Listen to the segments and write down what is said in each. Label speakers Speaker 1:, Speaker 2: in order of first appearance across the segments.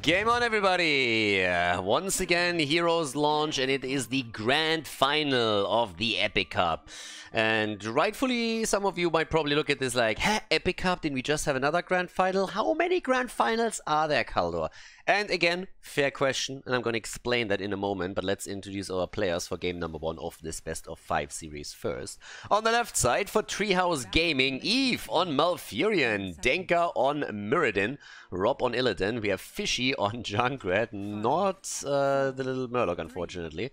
Speaker 1: Game on, everybody! Once again, Heroes launch, and it is the grand final of the Epic Cup. And rightfully, some of you might probably look at this like, huh, Epic Cup, didn't we just have another grand final? How many grand finals are there, Khaldor? And again, fair question, and I'm going to explain that in a moment, but let's introduce our players for game number 1 of this best of 5 series first. On the left side, for Treehouse Gaming, Eve on Malfurion, Denka on Mirrodin, Rob on Illidan, we have Fishy on Junkrat, not the little Murloc, unfortunately.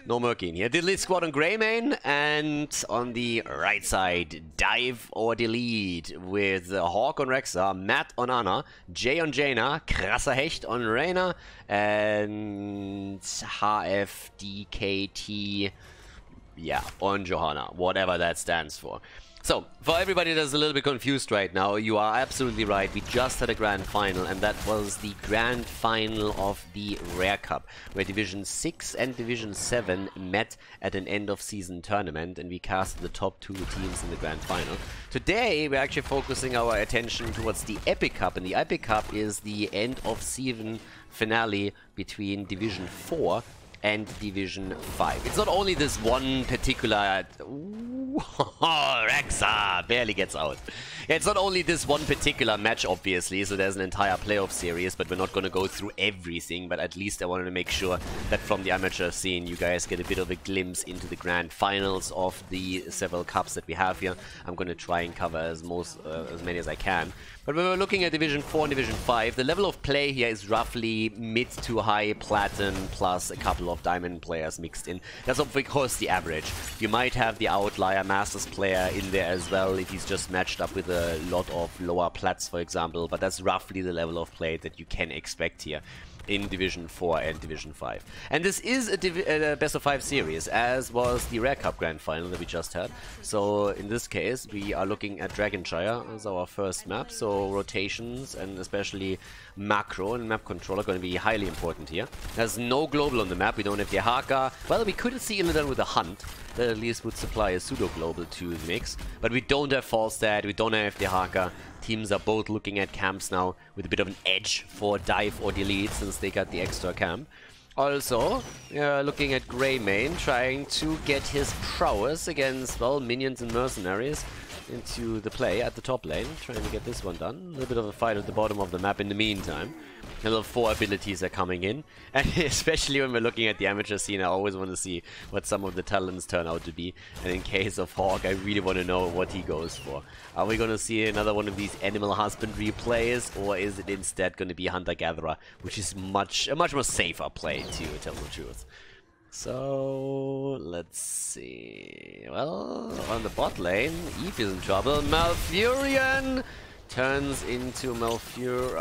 Speaker 1: No Murky in here. Diddly Squad on Greymane, and on the right side, Dive or Delete, with Hawk on Rexa, Matt on Ana, Jay on Jaina, Krasser Hecht on Reyna, and HFDKT, yeah, on Johanna, whatever that stands for. So, for everybody that's a little bit confused right now, you are absolutely right. We just had a grand final, and that was the grand final of the Rare Cup, where Division 6 and Division 7 met at an end-of-season tournament, and we casted the top 2 teams in the grand final. Today, we're actually focusing our attention towards the Epic Cup, and the Epic Cup is the end-of-season finale between Division 4 and Division 5. It's not only this one particular... Ooh, Rexa barely gets out. It's not only this one particular match, obviously, so there's an entire playoff series, but we're not going to go through everything, but at least I wanted to make sure that from the amateur scene you guys get a bit of a glimpse into the grand finals of the several cups that we have here. I'm going to try and cover as many as I can. But when we're looking at Division 4 and Division 5, the level of play here is roughly mid to high platinum plus a couple of diamond players mixed in. That's of course the average. You might have the outlier Masters player in there as well if he's just matched up with a lot of lower plats, for example, but that's roughly the level of play that you can expect here in Division 4 and Division 5. And this is a best of 5 series, as was the Rare Cup Grand Final that we just had. So in this case, we are looking at Dragonshire as our first map, so rotations and especially macro and map control are going to be highly important here. There's no global on the map, we don't have the Haka. Well, we could see Illidan with a Hunt, that at least would supply a pseudo-global to the mix. But we don't have Falstad, we don't have the Haka. Teams are both looking at camps now with a bit of an edge for Dive or Delete since they got the extra camp. Also, looking at Greymane, trying to get his prowess against, well, minions and mercenaries into the play at the top lane, trying to get this one done. A little bit of a fight at the bottom of the map in the meantime. A little 4 abilities are coming in, and especially when we're looking at the amateur scene, I always want to see what some of the talents turn out to be. And in case of Hawk, I really want to know what he goes for. Are we going to see another one of these animal husbandry plays, or is it instead going to be hunter-gatherer, which is a much more safer play, to tell the truth. So, let's see. Well, on the bot lane, Eve is in trouble. Malfurion turns into Malfurion.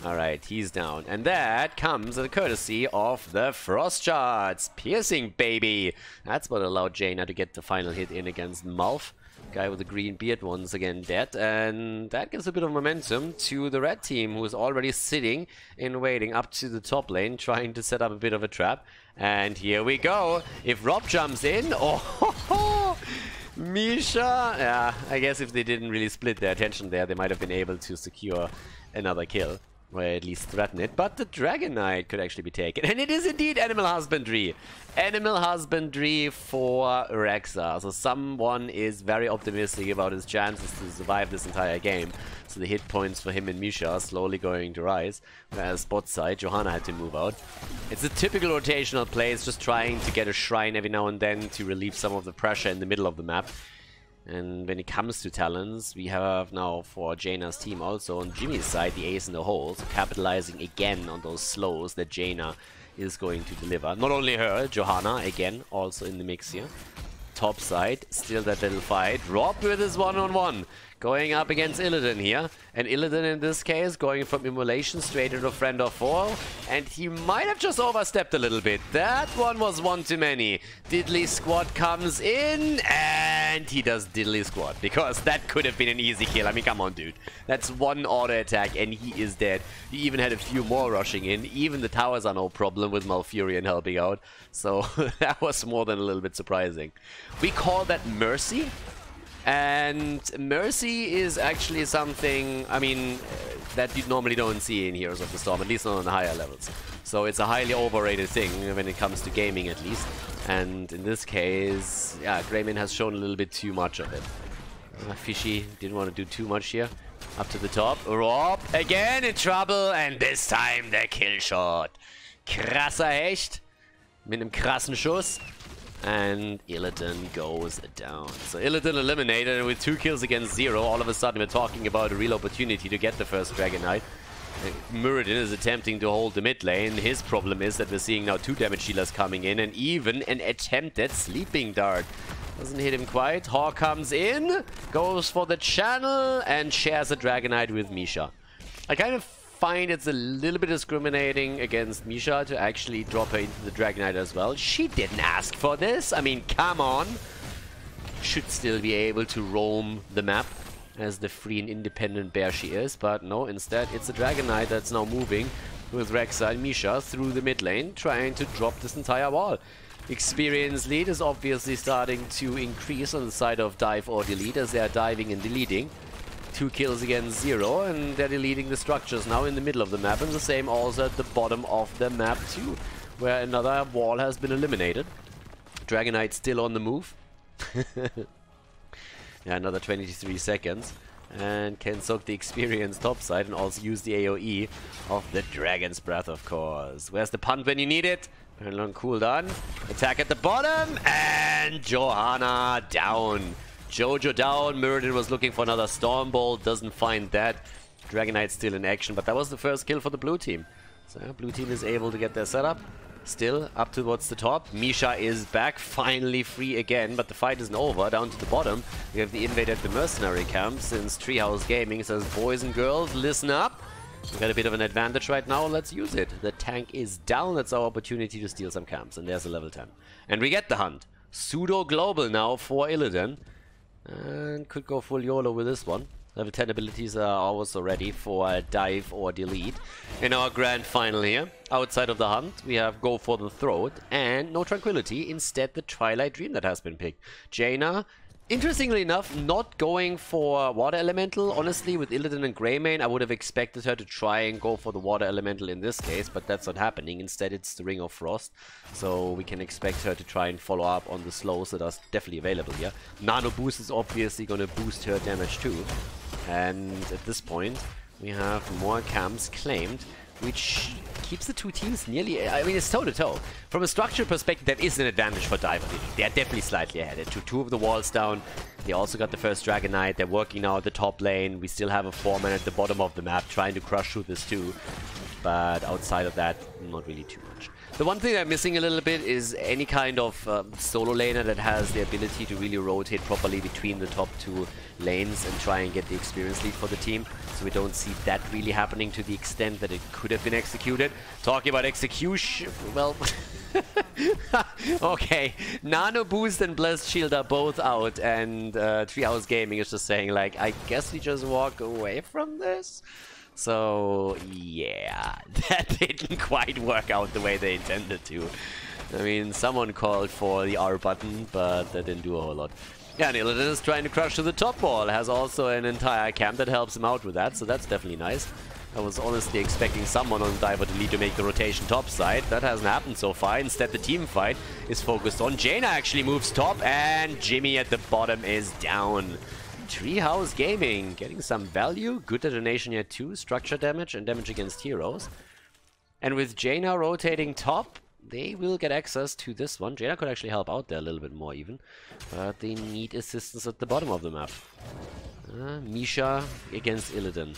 Speaker 1: Alright, he's down. And that comes at the courtesy of the Frost Shards. Piercing, baby! That's what allowed Jaina to get the final hit in against Malf. Guy with the green beard once again dead, and that gives a bit of momentum to the red team, who is already sitting in waiting up to the top lane, trying to set up a bit of a trap. And here we go. If Rob jumps in, oh, Misha! Yeah, I guess if they didn't really split their attention there, they might have been able to secure another kill. Or at least threaten it, but the Dragon Knight could actually be taken. And it is indeed Animal Husbandry. Animal Husbandry for Rexa. So someone is very optimistic about his chances to survive this entire game. So the hit points for him and Misha are slowly going to rise. Whereas bot side, Johanna had to move out. It's a typical rotational play. It's just trying to get a shrine every now and then to relieve some of the pressure in the middle of the map. And when it comes to talents, we have now for Jaina's team also on Jimmy's side the ace in the hole, so capitalizing again on those slows that Jaina is going to deliver. Not only her, Johanna again also in the mix here. Top side, still that little fight. Rob with his one-on-one. Going up against Illidan here. And Illidan in this case going from immolation straight into friend or foe. And he might have just overstepped a little bit. That one was one too many. Diddly Squad comes in and he does Diddly Squad. Because that could have been an easy kill. I mean, come on, dude. That's one auto attack and he is dead. He even had a few more rushing in. Even the towers are no problem with Malfurion helping out. So that was more than a little bit surprising. We call that mercy. And Mercy is actually something, I mean, that you normally don't see in Heroes of the Storm, at least not on the higher levels. So it's a highly overrated thing when it comes to gaming, at least. And in this case, yeah, Greymane has shown a little bit too much of it. Fishy didn't want to do too much here. Up to the top. Rob again in trouble, and this time the kill shot. Krasser Hecht mit einem krassen Schuss. And Illidan goes down. So Illidan eliminated, and with 2 kills against 0, all of a sudden we're talking about a real opportunity to get the first Dragon Knight. Muradin is attempting to hold the mid lane. His problem is that we're seeing now 2 damage dealers coming in, and even an attempted sleeping dart. Doesn't hit him quite. Hawk comes in, goes for the channel, and shares a Dragon Knight with Misha. I kind of find it's a little bit discriminating against Misha to actually drop her into the Dragon Knight as well. She didn't ask for this. I mean, come on. Should still be able to roam the map as the free and independent bear she is, but no, instead it's a Dragon Knight that's now moving with Rexa and Misha through the mid lane, trying to drop this entire wall. Experience lead is obviously starting to increase on the side of dive or delete as they are diving and deleting. 2 kills against 0, and they're deleting the structures now in the middle of the map, and the same also at the bottom of the map too, where another wall has been eliminated. Dragon Knight still on the move. Yeah, another 23 seconds. And can soak the experience topside and also use the AoE of the Dragon's Breath, of course. Where's the punt when you need it? Very long cooldown. Attack at the bottom, and Johanna down. Jojo down. Muradin was looking for another Stormbolt, doesn't find that. Dragon Knight still in action, but that was the first kill for the blue team. So blue team is able to get their setup. Still up towards the top. Misha is back, finally free again, but the fight isn't over. Down to the bottom, we have the invade at the mercenary camp, since Treehouse Gaming says, boys and girls, listen up. We've got a bit of an advantage right now, let's use it. The tank is down, that's our opportunity to steal some camps, and there's a level 10. And we get the hunt. Pseudo global now for Illidan. And could go full YOLO with this one. Level 10 abilities are also ready for dive or delete. In our grand final here, outside of the hunt, we have go for the throat and no tranquility. Instead, the Twilight Dream that has been picked. Jaina, interestingly enough, not going for water elemental. Honestly, with Illidan and Greymane, I would have expected her to try and go for the water elemental in this case, but that's not happening. Instead, it's the Ring of Frost. So we can expect her to try and follow up on the slows that are definitely available here. Nano Boost is obviously going to boost her damage too. And at this point, we have more camps claimed, which keeps the 2 teams nearly, I mean, it's toe-to-toe. From a structural perspective, that is an advantage for Diver. They're definitely slightly ahead. 2 of the walls down. They also got the first Dragon Knight. They're working now at the top lane. We still have a 4-man at the bottom of the map trying to crush through this too. But outside of that, not really too much. The one thing I'm missing a little bit is any kind of solo laner that has the ability to really rotate properly between the top 2 lanes and try and get the experience lead for the team. So we don't see that really happening to the extent that it could have been executed. Talking about execution, well... okay, Nano Boost and Blessed Shield are both out, and Treehouse Gaming is just saying, like, I guess we just walk away from this? So, yeah, that didn't quite work out the way they intended to. I mean, someone called for the R button, but that didn't do a whole lot. Yeah, and Illidan is trying to crush to the top wall, has also an entire camp that helps him out with that, so that's definitely nice. I was honestly expecting someone on Diver Delete to make the rotation topside. That hasn't happened so far. Instead, the team fight is focused on Jaina actually moves top, and Jimmy at the bottom is down. Treehouse Gaming getting some value. Good detonation here too. Structure damage and damage against heroes. And with Jaina rotating top, they will get access to this one. Jaina could actually help out there a little bit more even. But they need assistance at the bottom of the map. Misha against Illidan.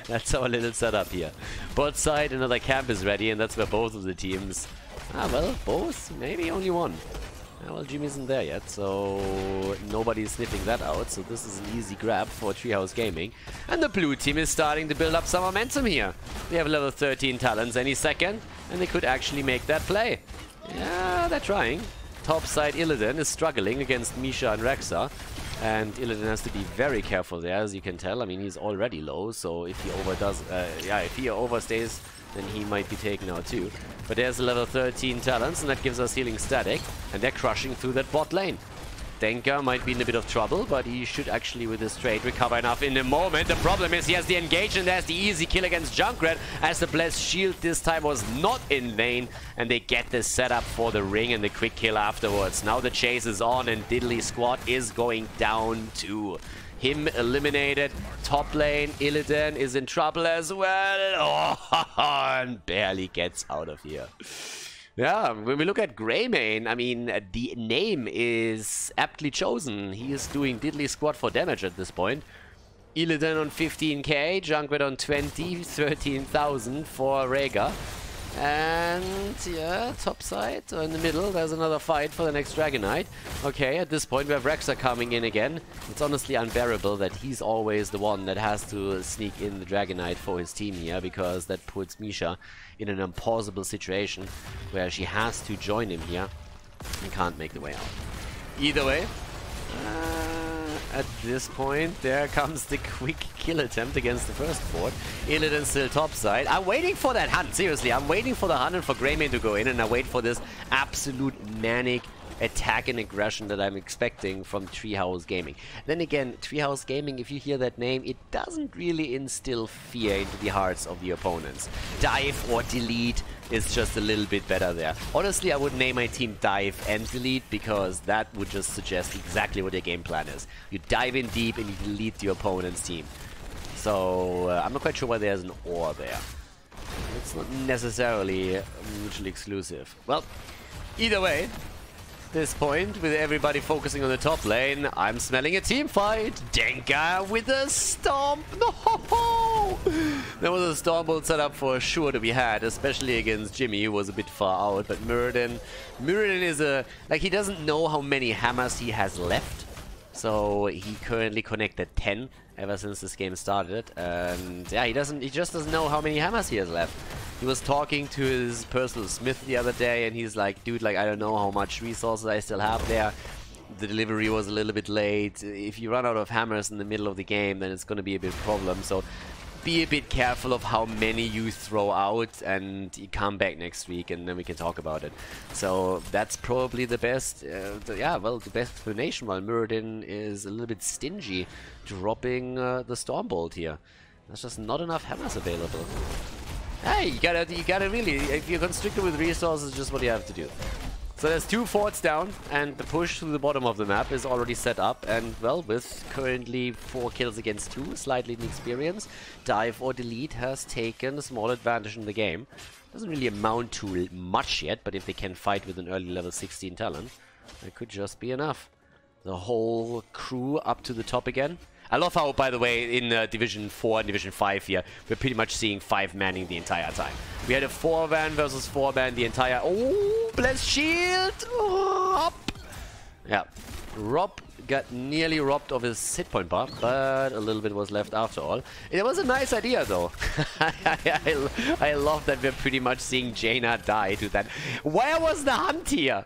Speaker 1: That's our little setup here. Both side, another camp is ready, and that's where both of the teams... well, both? Maybe only one. Well, Jimmy isn't there yet, so nobody's sniffing that out. So this is an easy grab for Treehouse Gaming. And the blue team is starting to build up some momentum here. They have level 13 talents any second, and they could actually make that play. Yeah, they're trying. Topside Illidan is struggling against Misha and Rexa. And Illidan has to be very careful there, as you can tell. I mean, he's already low, so if he if he overstays, then he might be taken out too. But there's a level 13 talents, and that gives us healing static, and they're crushing through that bot lane. Denka might be in a bit of trouble, but he should actually, with his trade, recover enough in a moment. The problem is he has the engage, and there's the easy kill against Junkrat, as the Blessed Shield this time was not in vain, and they get this setup for the ring and the quick kill afterwards. Now the chase is on, and Diddley squad is going down too. Him eliminated. Top lane, Illidan is in trouble as well. Oh, and barely gets out of here. Yeah, when we look at Greymane, I mean, the name is aptly chosen. He is doing Diddley squad for damage at this point. Illidan on 15k, Junkrat on 20, 13,000 for Rhaegar. And yeah, top side, or in the middle, there's another fight for the next Dragonite. Okay, at this point we have Rexxar coming in again. It's honestly unbearable that he's always the one that has to sneak in the Dragonite for his team here, because that puts Misha in an impossible situation where she has to join him here and can't make the way out. Either way, at this point, there comes the quick kill attempt against the first fort. Illidan still topside. I'm waiting for that hunt, seriously. I'm waiting for the hunt and for Greymane to go in, and I wait for this absolute manic attack and aggression that I'm expecting from Treehouse Gaming. Then again, Treehouse Gaming, if you hear that name, it doesn't really instill fear into the hearts of the opponents. Dive or delete is just a little bit better there. Honestly, I would name my team Dive and Delete, because that would just suggest exactly what your game plan is. You dive in deep and you delete your opponent's team. So, I'm not quite sure why there's an or there. It's not necessarily mutually exclusive. Well, either way, this point, with everybody focusing on the top lane, I'm smelling a team fight. Denka with a stomp. No! There was a Stormbolt set up for sure to be had, especially against Jimmy, who was a bit far out. But Muradin is a... like, he doesn't know how many hammers he has left. So he currently connected 10 ever since this game started. And yeah, he just doesn't know how many hammers he has left. He was talking to his personal smith the other day, and he's like, dude, like, I don't know how much resources I still have there. The delivery was a little bit late. If you run out of hammers in the middle of the game, then it's going to be a big problem. So be a bit careful of how many you throw out, and you come back next week and then we can talk about it. So that's probably the best, yeah, well, the best explanation, while Muradin is a little bit stingy dropping the Stormbolt here. There's just not enough hammers available. Hey, you gotta really, if you're constricted with resources, just what you have to do. So there's 2 forts down, and the push to the bottom of the map is already set up. And, well, with currently 4 kills against 2, slightly inexperienced, Dive or Delete has taken a small advantage in the game. Doesn't really amount to much yet, but if they can fight with an early level 16 talent, that could just be enough. The whole crew up to the top again. I love how, by the way, in Division 4 and Division 5 here, we're pretty much seeing 5 manning the entire time. We had a 4-man versus 4-man the entire... oh, Blessed Shield! Rob! Yeah, Rob got nearly robbed of his hit point bar, but a little bit was left after all. It was a nice idea, though. I love that we're pretty much seeing Jaina die to that. Where was the hunt here?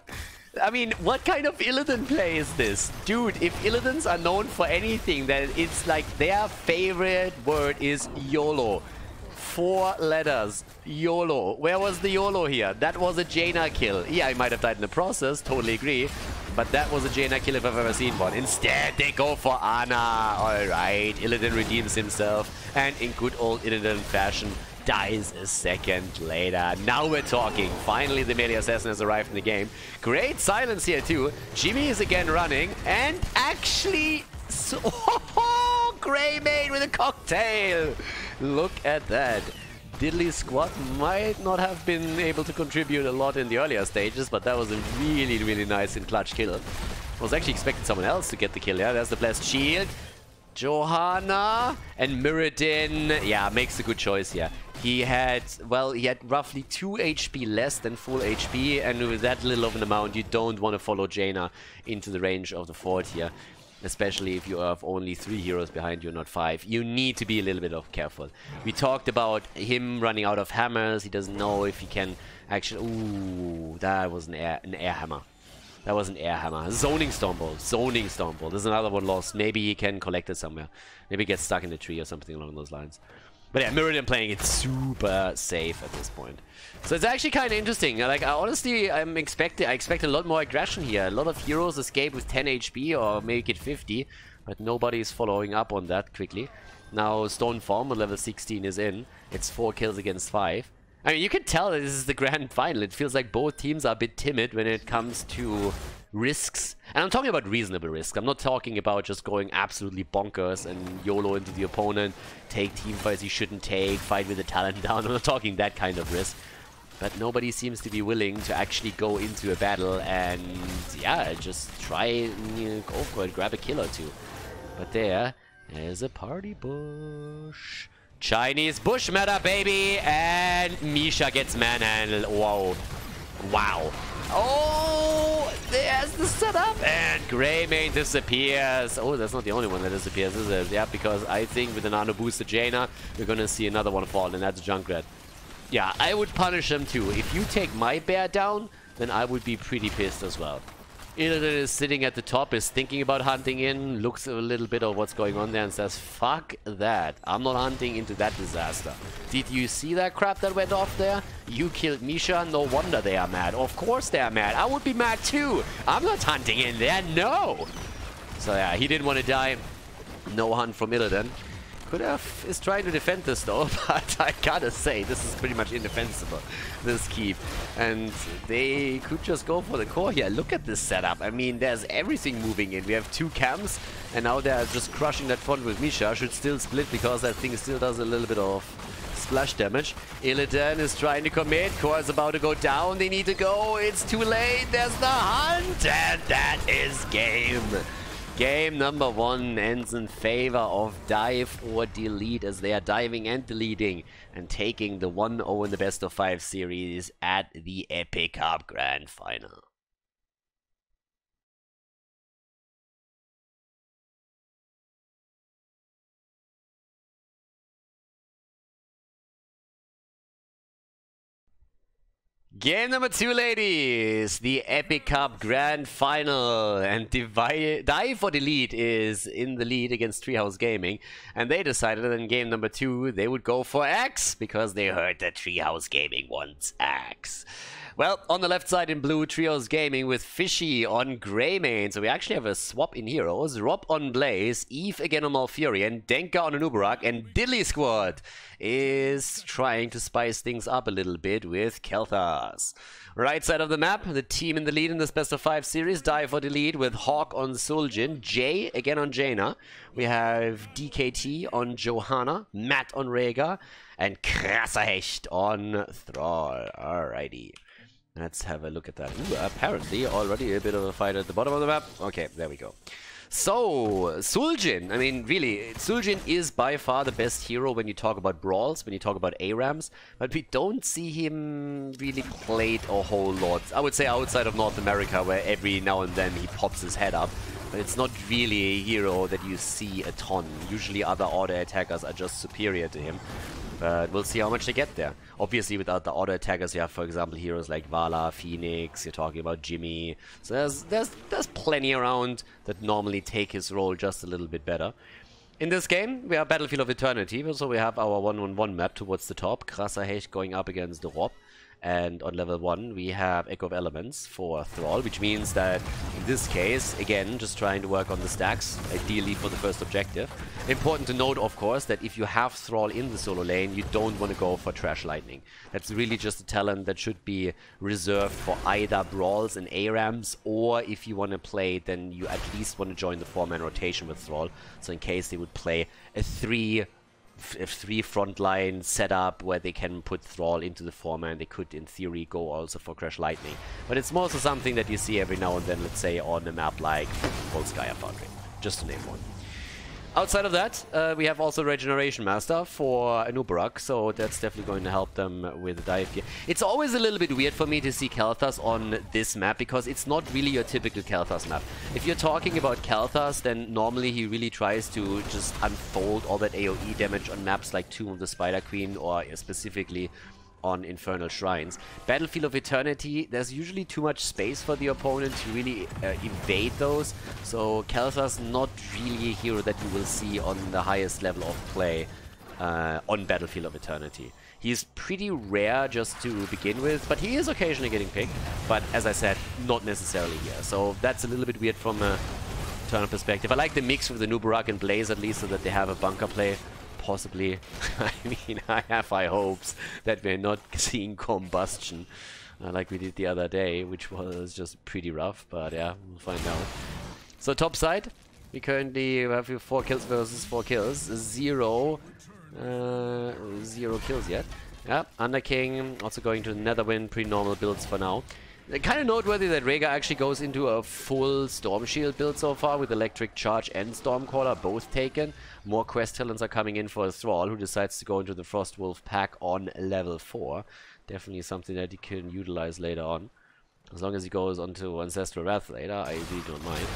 Speaker 1: I mean, what kind of Illidan play is this? Dude, if Illidans are known for anything, then it's like their favorite word is YOLO. 4 letters. YOLO. Where was the YOLO here? That was a Jaina kill. Yeah, I might have died in the process, totally agree. But that was a Jaina kill if I've ever seen one. Instead, they go for Ana. Alright, Illidan redeems himself, and in good old Illidan fashion, dies a second later. Now we're talking. Finally, the melee assassin has arrived in the game. Great silence here too. Jimmy is again running, and actually... oh, Greymane with a cocktail! Look at that. Diddley squad might not have been able to contribute a lot in the earlier stages, but that was a really, really nice and clutch kill. I was actually expecting someone else to get the kill. Yeah, there's the Blessed Shield. Johanna and Muradin, yeah, makes a good choice here. He had, well, he had roughly 2 HP less than full HP, and with that little of an amount, you don't want to follow Jaina into the range of the fort here. Especially if you have only 3 heroes behind you, not 5. You need to be a little bit careful. We talked about him running out of hammers. He doesn't know if he can actually... ooh, that was an air hammer. That was an air hammer. Zoning Stormbolt. Zoning Stormbolt. There's another one lost. Maybe he can collect it somewhere. Maybe get stuck in a tree or something along those lines. But yeah, Meridian playing it super safe at this point. So it's actually kind of interesting. Like, honestly, I expect a lot more aggression here. A lot of heroes escape with 10 HP or make it 50, but nobody is following up on that quickly. Now Stoneform on level 16 is in. It's 4 kills against 5. I mean, you can tell that this is the grand final. It feels like both teams are a bit timid when it comes to risks. And I'm talking about reasonable risks. I'm not talking about just going absolutely bonkers and YOLO into the opponent, take team fights you shouldn't take, fight with the talent down. I'm not talking that kind of risk. But nobody seems to be willing to actually go into a battle and, yeah, just try and go for it, grab a kill or two. But there's a party bush. Chinese bush meta, baby! And Misha gets manhandled. Whoa. Wow. Oh, there's the setup. And Greymane disappears. Oh, that's not the only one that disappears, is it? Yeah, because I think with the nano boosted Jaina, we're gonna see another one fall, and that's Junkrat. Yeah, I would punish him too. If you take my bear down, then I would be pretty pissed as well. Illidan is sitting at the top, is thinking about hunting in, looks a little bit of what's going on there and says, fuck that. I'm not hunting into that disaster. Did you see that crap that went off there? You killed Misha, no wonder they are mad. Of course they are mad. I would be mad too. I'm not hunting in there, no. So yeah, he didn't want to die. No hunt from Illidan. Could have is trying to defend this though, but I gotta say, this is pretty much indefensible, this keep. And they could just go for the core here. Look at this setup. I mean, there's everything moving in. We have 2 camps, and now they're just crushing that front with Misha. Should still split because that thing still does a little bit of splash damage. Illidan is trying to commit. Core is about to go down. They need to go. It's too late. There's the hunt, and that is game. Game number 1 ends in favor of dive or delete, as they are diving and deleting and taking the 1-0 in the best of 5 series at the Epic Cup Grand Final. Game number 2, ladies, the Epic Cup Grand Final, and Dive or Delete is in the lead against Treehouse Gaming, and they decided that in game number 2 they would go for Axe, because they heard that Treehouse Gaming wants Axe. Well, on the left side in blue, Treehouse Gaming with Fishy on Greymane, so we actually have a swap in heroes. Rob on Blaze, Eve again on Malfurion, Denka on Anubarak, and Diddly Squad is trying to spice things up a little bit with Kel'Thas. Right side of the map, the team in the lead in this best of 5 series, Dive or Delete with Hawk on Suljin, Jay again on Jaina. We have DKT on Johanna, Matt on Rhaegar, and Krasser Hecht on Thrall. Alrighty. Let's have a look at that. Ooh, apparently already a bit of a fight at the bottom of the map. Okay, there we go. So, Suljin, I mean, really, Suljin is by far the best hero when you talk about brawls, when you talk about ARAMs, but we don't see him really played a whole lot. I would say outside of North America, where every now and then he pops his head up, but it's not really a hero that you see a ton. Usually other auto attackers are just superior to him. But we'll see how much they get there. Obviously, without the auto attackers, you have, for example, heroes like Vala, Phoenix. You're talking about Jimmy. So there's plenty around that normally take his role just a little bit better. In this game, we have Battlefield of Eternity. So we have our 1-on-1 map towards the top. Krasser Hecht going up against the Rob. And on level 1, we have Echo of Elements for Thrall, which means that in this case, again, just trying to work on the stacks, ideally for the first objective. Important to note, of course, that if you have Thrall in the solo lane, you don't want to go for Trash Lightning. That's really just a talent that should be reserved for either brawls and ARAMs, or if you want to play, then you at least want to join the 4-man rotation with Thrall. So in case they would play a 3 frontline setup where they can put Thrall into the 4-man, they could in theory go also for Crash Lightning. But it's more so something that you see every now and then, let's say on a map like Volskaya Foundry, just to name one. Outside of that, we have also Regeneration Master for Anubarak, so that's definitely going to help them with the dive here. It's always a little bit weird for me to see Kel'Thas on this map, because it's not really your typical Kel'Thas map. If you're talking about Kel'Thas, then normally he really tries to just unfold all that AoE damage on maps like Tomb of the Spider Queen, or specifically on Infernal Shrines. Battlefield of Eternity, there's usually too much space for the opponent to really invade those, so Kel'Thas not really a hero that you will see on the highest level of play on Battlefield of Eternity. He's pretty rare just to begin with, but he is occasionally getting picked. But as I said, not necessarily here. So that's a little bit weird from a Eternal perspective. I like the mix with the Nubarak and Blaze at least, so that they have a bunker play. Possibly. I mean, I have high hopes that we're not seeing combustion like we did the other day, which was just pretty rough. But yeah, we'll find out. So top side, we currently have 4 kills versus 4 kills. 0 kills yet. Yeah, Underking also going to Netherwind, pretty normal builds for now. Kind of noteworthy that Rhaegar actually goes into a full Storm Shield build so far, with Electric Charge and Stormcaller both taken. More quest talents are coming in for Thrall, who decides to go into the Frostwolf pack on level 4. Definitely something that he can utilize later on. As long as he goes onto Ancestral Wrath later, I really don't mind.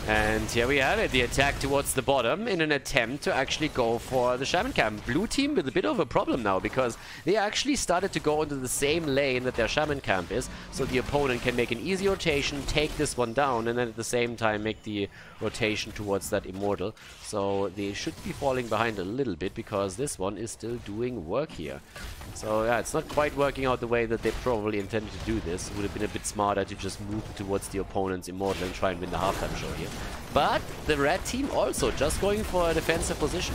Speaker 1: And here we have it, the attack towards the bottom in an attempt to actually go for the Shaman Camp. Blue team with a bit of a problem now, because they actually started to go into the same lane that their Shaman Camp is, so the opponent can make an easy rotation, take this one down, and then at the same time make the rotation towards that Immortal. So they should be falling behind a little bit, because this one is still doing work here. So yeah, it's not quite working out the way that they probably intended to do this. It would have been a bit smarter to just move towards the opponent's Immortal and try and win the halftime show here. But the red team also just going for a defensive position.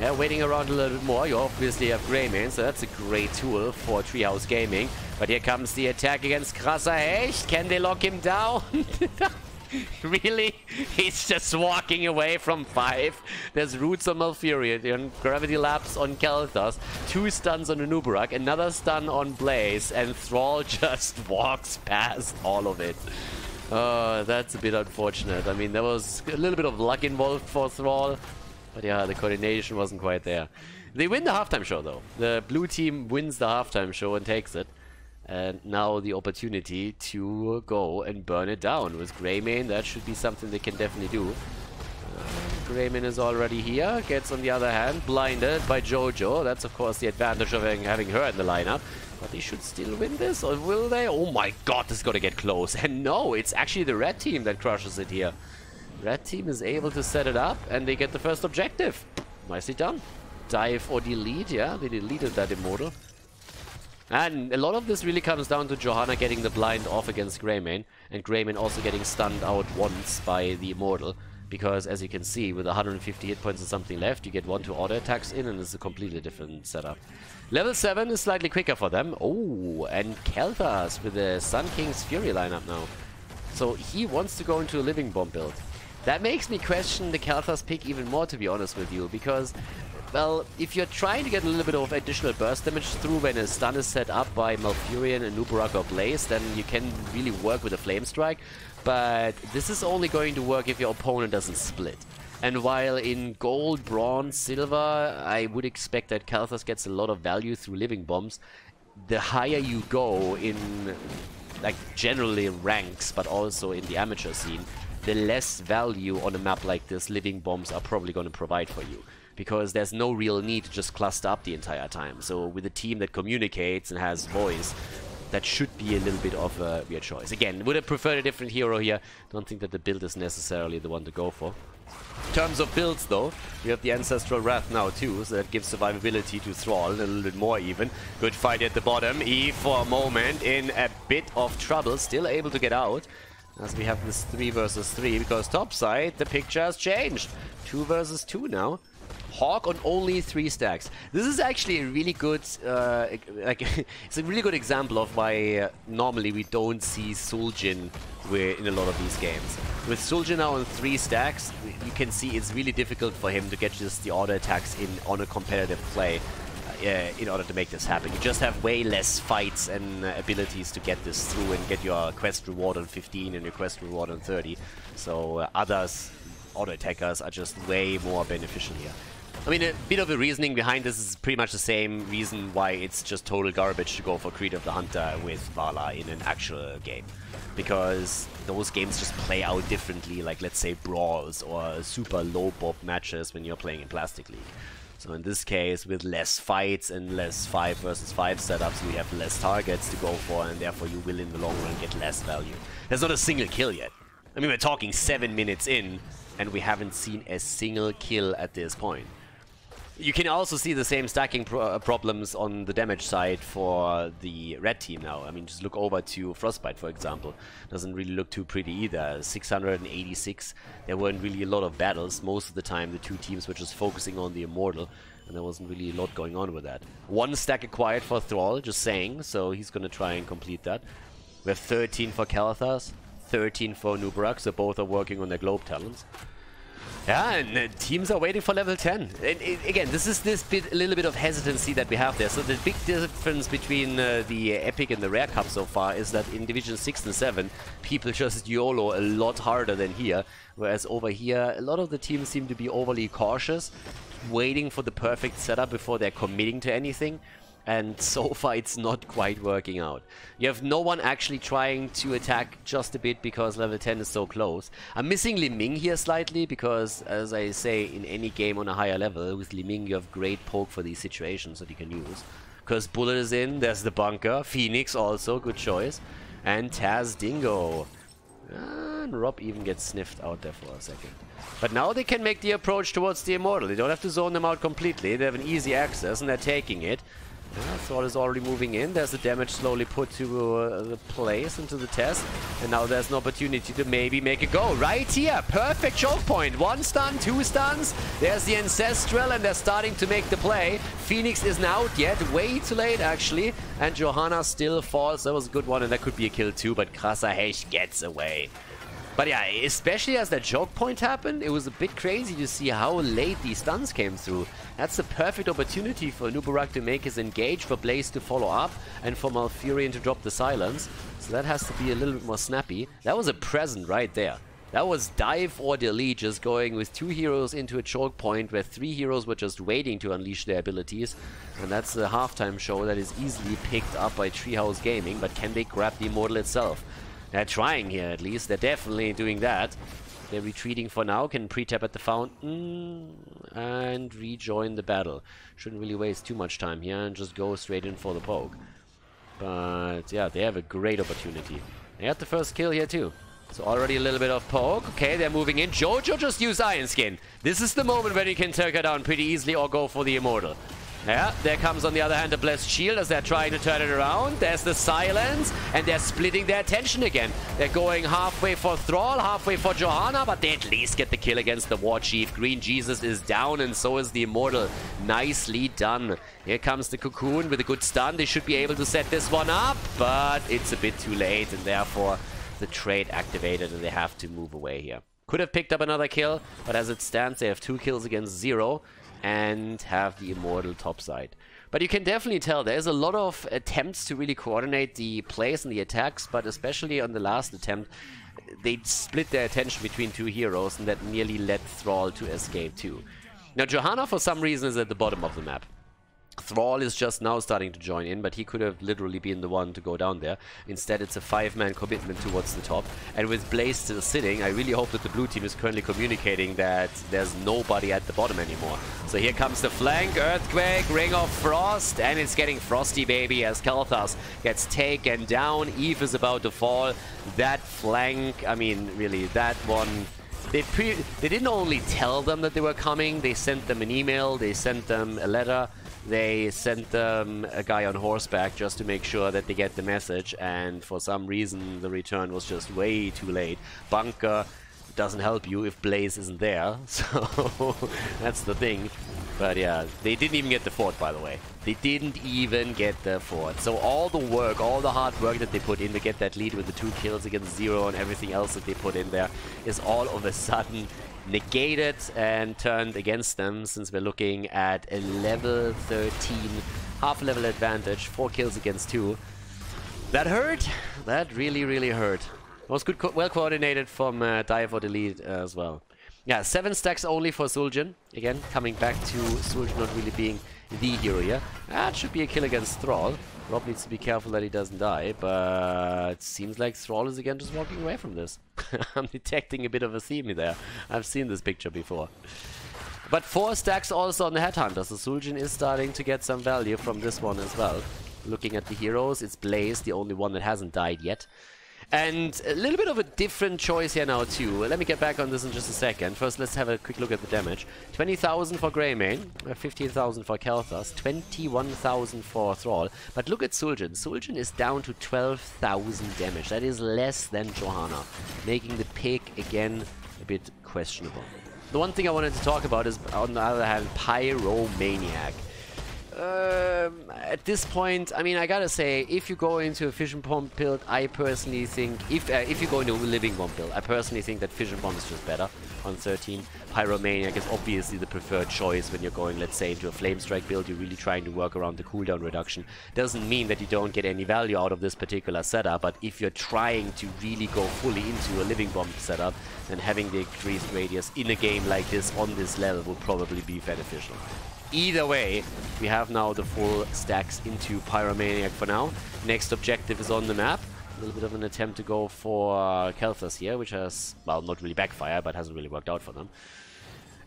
Speaker 1: Yeah, waiting around a little bit more. You obviously have Greymane, so that's a great tool for Treehouse Gaming. But here comes the attack against Krasser Hecht. Can they lock him down? Really? He's just walking away from 5. There's Roots on Malfurion, and Gravity Lapse on Kel'Thas, 2 stuns on Nubarak, another stun on Blaze, and Thrall just walks past all of it. That's a bit unfortunate. I mean, there was a little bit of luck involved for Thrall, but yeah, the coordination wasn't quite there. They win the halftime show though. The blue team wins the halftime show and takes it. And now the opportunity to go and burn it down. With Greymane, that should be something they can definitely do. Greymane is already here. Gets, on the other hand, blinded by Jojo. That's, of course, the advantage of having her in the lineup. But they should still win this, or will they? Oh my god, this is going to get close. And no, it's actually the red team that crushes it here. Red team is able to set it up, and they get the first objective. Nicely done. Dive or delete, yeah, they deleted that Immortal. And a lot of this really comes down to Johanna getting the blind off against Greymane, and Greymane also getting stunned out once by the Immortal. Because, as you can see, with 150 hit points and something left, you get 1-2 auto attacks in, and it's a completely different setup. Level 7 is slightly quicker for them. Oh, and Kel'Thas with the Sun King's Fury lineup now. So he wants to go into a Living Bomb build. That makes me question the Kel'Thas pick even more, to be honest with you, because, well, if you're trying to get a little bit of additional burst damage through when a stun is set up by Malfurion and Nubarak or Blaze, then you can really work with a Flame Strike. But this is only going to work if your opponent doesn't split. And while in gold, bronze, silver, I would expect that Kel'Thas gets a lot of value through Living Bombs, the higher you go in, like, generally ranks, but also in the amateur scene, the less value on a map like this Living Bombs are probably going to provide for you. Because there's no real need to just cluster up the entire time. So with a team that communicates and has voice, that should be a little bit of a weird choice. Again, would have preferred a different hero here. Don't think that the build is necessarily the one to go for. In terms of builds though, we have the Ancestral Wrath now too, so that gives survivability to Thrall, a little bit more even. Good fight at the bottom. Eve for a moment in a bit of trouble, still able to get out. As we have this 3 versus 3, because topside, the picture has changed. 2 versus 2 now. Hawk on only 3 stacks. This is actually a really good, it's a really good example of why normally we don't see Suljin in a lot of these games. With Suljin now on 3 stacks, you can see it's really difficult for him to get just the auto attacks in on a competitive play in order to make this happen. You just have way less fights and abilities to get this through and get your quest reward on 15 and your quest reward on 30. So others, auto attackers, are just way more beneficial here. I mean, a bit of the reasoning behind this is pretty much the same reason why it's just total garbage to go for Creed of the Hunter with Vala in an actual game. Because those games just play out differently, like let's say Brawls or super low bob matches when you're playing in Plastic League. So in this case, with less fights and less 5 versus 5 setups, you have less targets to go for, and therefore you will in the long run get less value. There's not a single kill yet. I mean, we're talking 7 minutes in, and we haven't seen a single kill at this point. You can also see the same stacking problems on the damage side for the red team now. I mean, just look over to Frostbite, for example. Doesn't really look too pretty either. 686. There weren't really a lot of battles. Most of the time, the two teams were just focusing on the Immortal, and there wasn't really a lot going on with that. One stack acquired for Thrall, just saying, so he's going to try and complete that. We have 13 for Kalthas, 13 for Nubarak, so both are working on their Globe talents. Yeah, and teams are waiting for level 10. And again, this is a little bit of hesitancy that we have there. So the big difference between the Epic and the Rare Cup so far is that in Division 6 and 7, people just YOLO a lot harder than here. Whereas over here, a lot of the teams seem to be overly cautious, waiting for the perfect setup before they're committing to anything. And so far it's not quite working out. You have no one actually trying to attack just a bit because level 10 is so close. I'm missing Li Ming here slightly because, as I say, in any game on a higher level, with Li Ming you have great poke for these situations that you can use. Because Bullet is in, there's the bunker, Phoenix also, good choice. And Taz Dingo. And Rob even gets sniffed out there for a second. But now they can make the approach towards the Immortal. They don't have to zone them out completely, they have an easy access and they're taking it. Thrall is already moving in. There's the damage slowly put to the place, into the test. And now there's an opportunity to maybe make a go. Right here, perfect choke point. 1 stun, 2 stuns. There's the Ancestral and they're starting to make the play. Phoenix isn't out yet. Way too late, actually. And Johanna still falls. That was a good one and that could be a kill too. But Krasahesh gets away. But yeah, especially as that choke point happened, it was a bit crazy to see how late these stuns came through. That's the perfect opportunity for Nubarak to make his engage, for Blaze to follow up, and for Malfurion to drop the silence. So that has to be a little bit more snappy. That was a present right there. That was dive or delete, just going with 2 heroes into a choke point where 3 heroes were just waiting to unleash their abilities. And that's a halftime show that is easily picked up by Treehouse Gaming, but can they grab the Immortal itself? They're trying here at least, they're definitely doing that. They're retreating for now, can pre-tap at the fountain and rejoin the battle. Shouldn't really waste too much time here and just go straight in for the poke. But yeah, they have a great opportunity. They had the first kill here too. So already a little bit of poke. Okay, they're moving in. Jojo just used Iron Skin. This is the moment when you can take her down pretty easily or go for the Immortal. Yeah, there comes on the other hand a Blessed Shield as they're trying to turn it around. There's the silence, and they're splitting their attention again. They're going halfway for Thrall, halfway for Johanna, but they at least get the kill against the War Chief. Green Jesus is down, and so is the Immortal. Nicely done. Here comes the Cocoon with a good stun. They should be able to set this one up, but it's a bit too late, and therefore the trade activated, and they have to move away here. Could have picked up another kill, but as it stands, they have 2 kills against 0. And have the Immortal topside. But you can definitely tell there's a lot of attempts to really coordinate the plays and the attacks, but especially on the last attempt, they split their attention between 2 heroes, and that nearly led Thrall to escape too. Now Johanna for some reason is at the bottom of the map. Thrall is just now starting to join in, but he could have literally been the one to go down there. Instead, it's a 5-man commitment towards the top. And with Blaze still sitting, I really hope that the blue team is currently communicating that there's nobody at the bottom anymore. So here comes the flank, Earthquake, Ring of Frost, and it's getting frosty, baby, as Kalthas gets taken down. Eve is about to fall. That flank, I mean, really, that one... They didn't only tell them that they were coming, they sent them an email, they sent them a letter. They sent them a guy on horseback just to make sure that they get the message, and for some reason the return was just way too late. Bunker doesn't help you if Blaze isn't there, so that's the thing. But yeah, they didn't even get the fort, by the way. They didn't even get the fort. So all the work, all the hard work that they put in to get that lead with the 2 kills against 0 and everything else that they put in there is all of a sudden negated and turned against them, since we're looking at a level 13 half level advantage, 4 kills against 2. That hurt. That really hurt. It was good, well coordinated from Dive or Delete as well. Yeah, 7 stacks only for Zul'jin. Again, coming back to Zul'jin not really being the hero here. That should be a kill against Thrall. Rob needs to be careful that he doesn't die, but it seems like Thrall is again just walking away from this. I'm detecting a bit of a theme there. I've seen this picture before. But 4 stacks also on the Headhunter, so Zul'jin is starting to get some value from this one as well. Looking at the heroes, it's Blaze, the only one that hasn't died yet. And a little bit of a different choice here now too. Let me get back on this in just a second. First, let's have a quick look at the damage. 20,000 for Greymane, 15,000 for Khaldor, 21,000 for Thrall. But look at Zul'jin. Zul'jin is down to 12,000 damage. That is less than Johanna, making the pick again a bit questionable. The one thing I wanted to talk about is, on the other hand, Pyromaniac. At this point, I mean, I gotta say, if you go into a Fission Bomb build, I personally think, if you go into a Living Bomb build, I personally think that Fission Bomb is just better on 13. Pyromaniac is obviously the preferred choice when you're going, let's say, into a Flame Strike build. You're really trying to work around the cooldown reduction. Doesn't mean that you don't get any value out of this particular setup, but if you're trying to really go fully into a Living Bomb setup, then having the increased radius in a game like this on this level will probably be beneficial. Either way, we have now the full stacks into Pyromaniac for now. Next objective is on the map. A little bit of an attempt to go for Khaldor here, which has, well, not really backfire, but hasn't really worked out for them.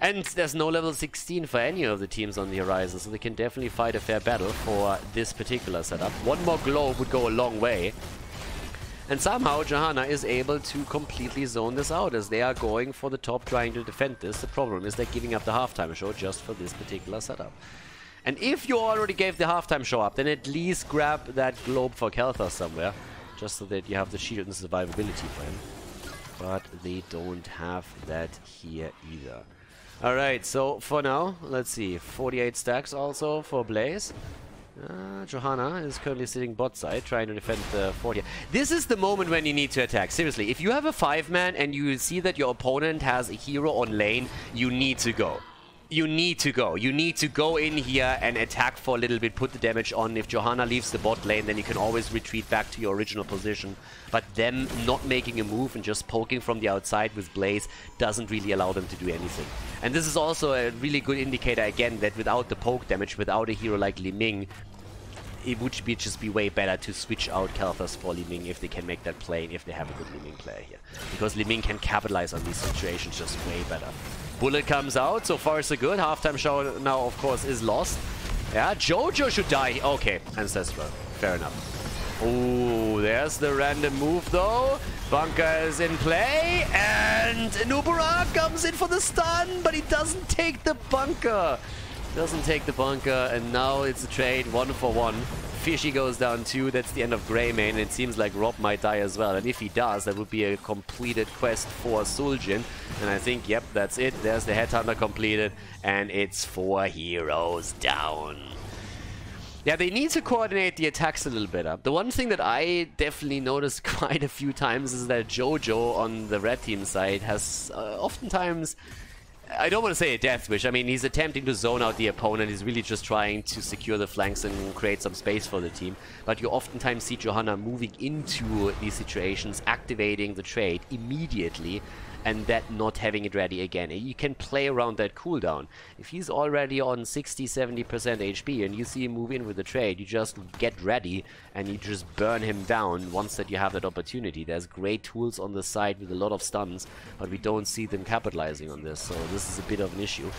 Speaker 1: And there's no level 16 for any of the teams on the horizon, so they can definitely fight a fair battle for this particular setup. One more globe would go a long way. And somehow Johanna is able to completely zone this out as they are going for the top, trying to defend this. The problem is they're giving up the halftime show just for this particular setup. And if you already gave the halftime show up, then at least grab that globe for Khaldor somewhere, just so that you have the shield and survivability for him. But they don't have that here either. Alright, so for now, let's see, 48 stacks also for Blaze. Johanna is currently sitting bot side, trying to defend the 40. This is the moment when you need to attack. Seriously, if you have a 5-man and you see that your opponent has a hero on lane, you need to go. You need to go. You need to go in here and attack for a little bit, put the damage on. If Johanna leaves the bot lane, then you can always retreat back to your original position. But them not making a move and just poking from the outside with Blaze doesn't really allow them to do anything. And this is also a really good indicator, again, that without the poke damage, without a hero like Li Ming, it would just be way better to switch out Khaldor for Li Ming if they can make that play, if they have a good Li Ming player here. Because Li Ming can capitalize on these situations just way better. Bullet comes out, so far so good. Halftime show now, of course, is lost. Yeah, Jojo should die. Okay, Ancestral. Fair enough. Ooh, there's the random move, though. Bunker is in play, and Nubarak comes in for the stun, but he doesn't take the bunker. Doesn't take the bunker, and now it's a trade 1-for-1. Fishy goes down 2, that's the end of Greymane, and it seems like Rob might die as well. And if he does, that would be a completed quest for Zul'jin. And I think, yep, that's it. There's the Headhunter completed, and it's 4 heroes down. Yeah, they need to coordinate the attacks a little better. The one thing that I definitely noticed quite a few times is that Jojo on the red team side has oftentimes... I don't want to say a death wish. I mean, he's attempting to zone out the opponent. He's really just trying to secure the flanks and create some space for the team. But you oftentimes see Johanna moving into these situations, activating the trade immediately, and that not having it ready again. And you can play around that cooldown. If he's already on 60-70% HP and you see him move in with the trade, you just get ready and you just burn him down once that you have that opportunity. There's great tools on the side with a lot of stuns, but we don't see them capitalizing on this, so this is a bit of an issue.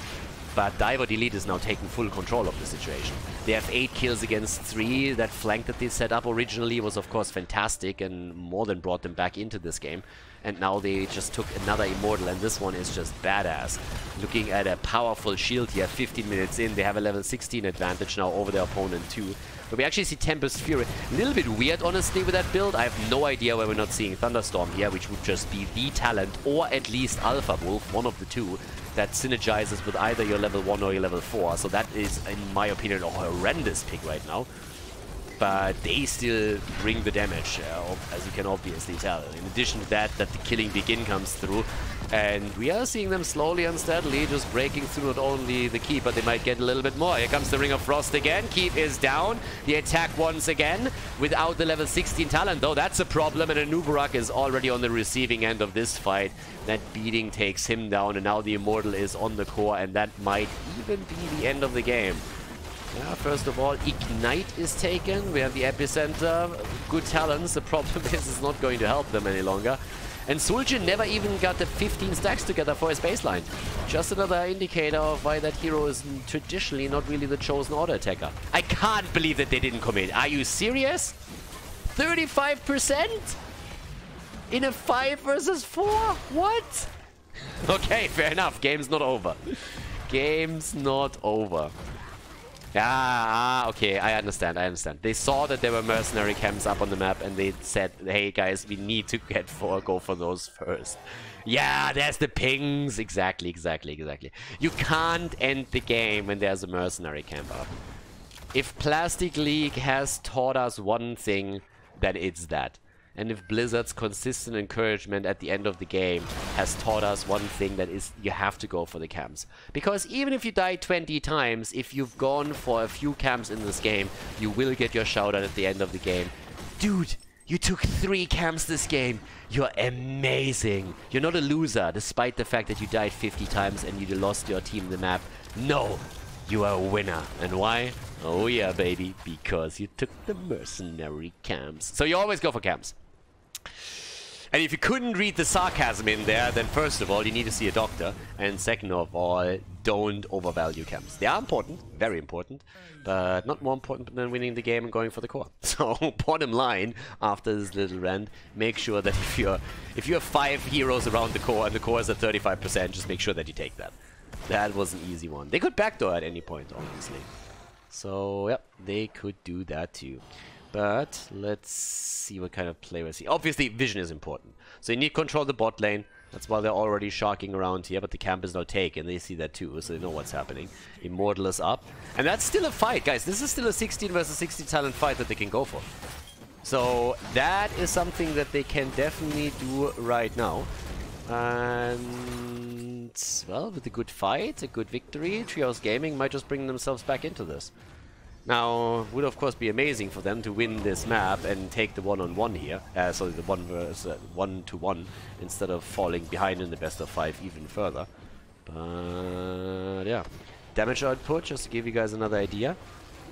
Speaker 1: But Diver Delete is now taking full control of the situation. They have 8 kills against 3. That flank that they set up originally was of course fantastic and more than brought them back into this game. And now they just took another Immortal, and this one is just badass. Looking at a powerful shield here, 15 minutes in, they have a level 16 advantage now over their opponent too. But we actually see Tempest Fury. A little bit weird, honestly, with that build. I have no idea why we're not seeing Thunderstorm here, which would just be the talent, or at least Alpha Wolf, one of the two, that synergizes with either your level 1 or your level 4. So that is, in my opinion, a horrendous pick right now. But they still bring the damage, as you can obviously tell. In addition to that, the Killing Begin comes through. And we are seeing them slowly and steadily just breaking through not only the Keep, but they might get a little bit more. Here comes the Ring of Frost again. Keep is down. The attack once again without the level 16 talent, though. That's a problem, and Nubarak is already on the receiving end of this fight. That beating takes him down, and now the Immortal is on the core, and that might even be the end of the game. Yeah, first of all, Ignite is taken. We have the Epicenter. Good talents. The problem is it's not going to help them any longer. And Zul'jin never even got the 15 stacks together for his baseline. Just another indicator of why that hero is traditionally not really the chosen auto attacker. I can't believe that they didn't commit. Are you serious? 35%? In a 5 versus 4? What? Okay, fair enough. Game's not over. Game's not over. Okay, I understand. They saw that there were mercenary camps up on the map and they said, hey guys, we need to go for those first. Yeah, there's the pings. Exactly. You can't end the game when there's a mercenary camp up. If Plastic League has taught us one thing, then it's that. And if Blizzard's consistent encouragement at the end of the game has taught us one thing, that is, you have to go for the camps. Because even if you die 20 times, if you've gone for a few camps in this game, you will get your shout out at the end of the game. Dude, you took 3 camps this game. You're amazing. You're not a loser, despite the fact that you died 50 times and you lost your team the map. No, you are a winner. And why? Oh yeah, baby, because you took the mercenary camps. So you always go for camps. And if you couldn't read the sarcasm in there, then first of all, you need to see a doctor. And second of all, don't overvalue camps. They are important, very important, but not more important than winning the game and going for the core. So, bottom line, after this little rant, make sure that if you have 5 heroes around the core and the core is at 35%, just make sure that you take that. That was an easy one. They could backdoor at any point, obviously. So, yep, they could do that too. But let's see what kind of play we see. Obviously, vision is important. So you need to control the bot lane. That's why they're already sharking around here, but the camp is now taken. They see that too, so they know what's happening. Immortal is up. And that's still a fight, guys. This is still a 16 versus 16 talent fight that they can go for. So that is something that they can definitely do right now. And, well, with a good fight, a good victory, Treehouse Gaming might just bring themselves back into this. Now, would of course be amazing for them to win this map and take the one-on-one here. So the 1-to-1 instead of falling behind in the best of 5 even further. But yeah, damage output, just to give you guys another idea.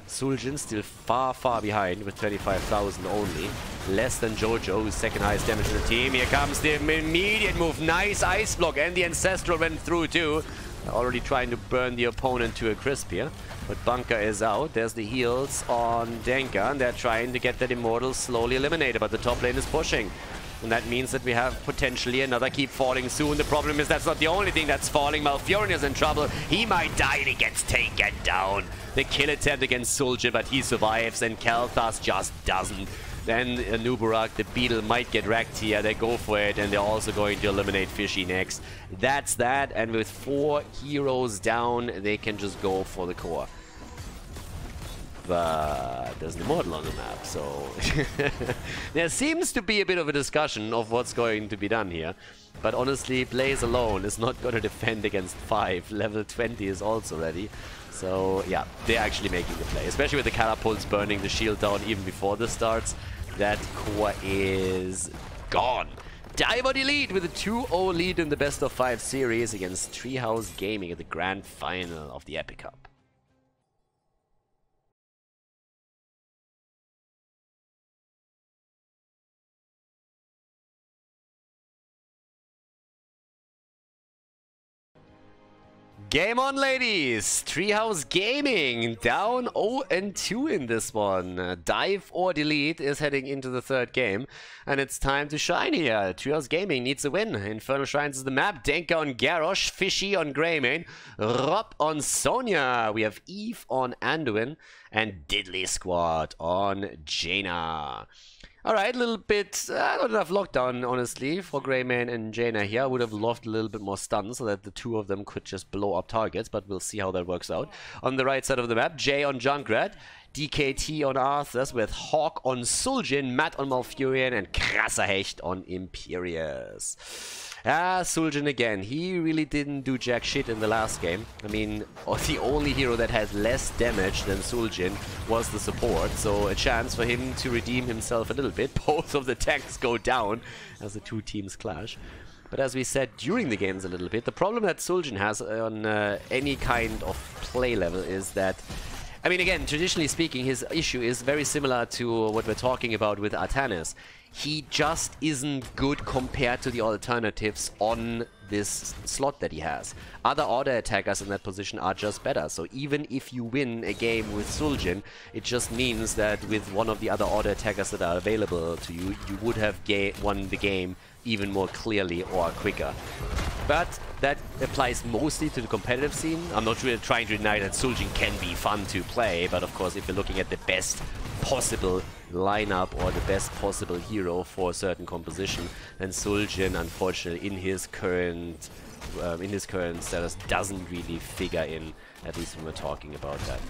Speaker 1: Suljin still far behind with 25,000 only. Less than Jojo, who's second highest damage in the team. Here comes the immediate move. Nice ice block, and the Ancestral went through too. Already trying to burn the opponent to a crisp here. But Bunker is out. There's the heals on Denka, and they're trying to get that Immortal slowly eliminated, but the top lane is pushing. And that means that we have potentially another keep falling soon. The problem is that's not the only thing that's falling. Malfurion is in trouble. He might die and he gets taken down. The kill attempt against Suljin, but he survives, and Khaldor just doesn't. Then Nubarak, the Beetle, might get wrecked here. They go for it, and they're also going to eliminate Fishy next. That's that, and with 4 heroes down, they can just go for the core. But there's an Immortal on the map, so there seems to be a bit of a discussion of what's going to be done here. But honestly, Blaze alone is not going to defend against 5. Level 20 is also ready. So yeah, they're actually making the play, especially with the catapults burning the shield down even before this starts. That core is gone. Diamond Elite with a 2-0 lead in the best of 5 series against Treehouse Gaming at the grand final of the Epic Cup. Game on, ladies! Treehouse Gaming down 0-2 in this one. Dive or Delete is heading into the 3rd game, and it's time to shine here. Treehouse Gaming needs a win. Infernal Shrines is the map. Denka on Garrosh, Fishy on Greymane, Rob on Sonya. We have Eve on Anduin, and Diddley Squad on Jaina. Alright, a little bit, not enough lockdown, honestly, for Greymane and Jaina here. I would have loved a little bit more stun so that the 2 of them could just blow up targets, but we'll see how that works out. On the right side of the map, Jay on Junkrat, DKT on Arthas, with Hawk on Suljin, Matt on Malfurion, and Krasser Hecht on Imperius. Suljin again. He really didn't do jack shit in the last game. I mean, the only hero that has less damage than Suljin was the support, so a chance for him to redeem himself a little bit. Both of the tanks go down as the 2 teams clash. But as we said during the games a little bit, the problem that Suljin has on any kind of play level is that I mean, again, traditionally speaking, his issue is very similar to what we're talking about with Artanis. He just isn't good compared to the alternatives on this slot that he has. Other auto attackers in that position are just better. So even if you win a game with Suljin, it just means that with one of the other auto attackers that are available to you, you would have won the game even more clearly or quicker. But that applies mostly to the competitive scene. I'm not really trying to deny that Suljin can be fun to play, but of course if you're looking at the best possible lineup or the best possible hero for a certain composition, then Suljin, unfortunately, in his current status, doesn't really figure in, at least when we're talking about that.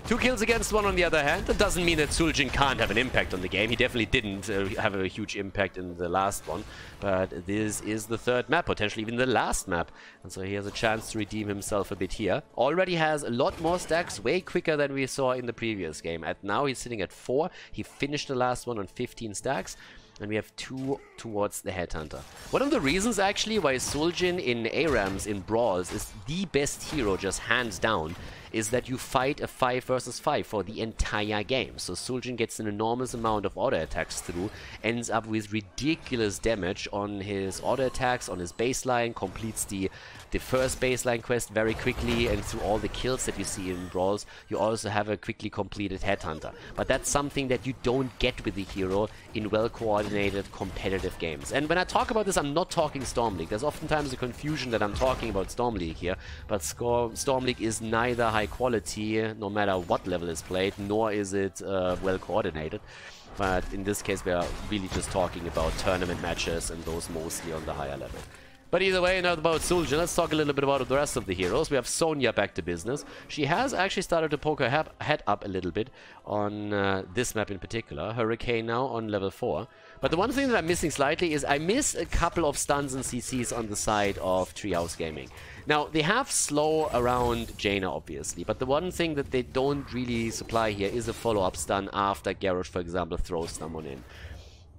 Speaker 1: 2 kills against 1 on the other hand. That doesn't mean that Suljin can't have an impact on the game. He definitely didn't have a huge impact in the last one. But this is the 3rd map, potentially even the last map. And so he has a chance to redeem himself a bit here. Already has a lot more stacks, way quicker than we saw in the previous game. And now he's sitting at 4. He finished the last one on 15 stacks. And we have 2 towards the Headhunter. One of the reasons actually why Suljin in ARAMs, in Brawls, is the best hero just hands down, is that you fight a 5 versus 5 for the entire game. So Suljin gets an enormous amount of auto attacks through, ends up with ridiculous damage on his auto attacks, on his baseline, completes the first baseline quest very quickly, and through all the kills that you see in Brawls, you also have a quickly completed Headhunter. But that's something that you don't get with the hero in well-coordinated competitive games. And when I talk about this, I'm not talking Storm League. There's oftentimes a confusion that I'm talking about Storm League here, but Storm League is neither high quality, no matter what level is played, nor is it well-coordinated. But in this case, we are really just talking about tournament matches, and those mostly on the higher level. But either way, enough about Suljin. Let's talk a little bit about the rest of the heroes. We have Sonya back to business. She has actually started to poke her head up a little bit on this map in particular. Hurricane now on level 4. But the one thing that I'm missing slightly is I miss a couple of stuns and CCs on the side of Treehouse Gaming. Now, they have slow around Jaina, obviously, but the one thing that they don't really supply here is a follow-up stun after Garrosh, for example, throws someone in.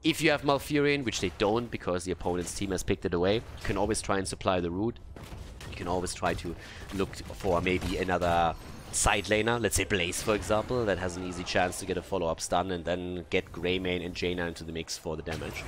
Speaker 1: If you have Malfurion, which they don't because the opponent's team has picked it away, you can always try and supply the root. You can always try to look for maybe another side laner, let's say Blaze, for example, that has an easy chance to get a follow-up stun and then get Greymane and Jaina into the mix for the damage.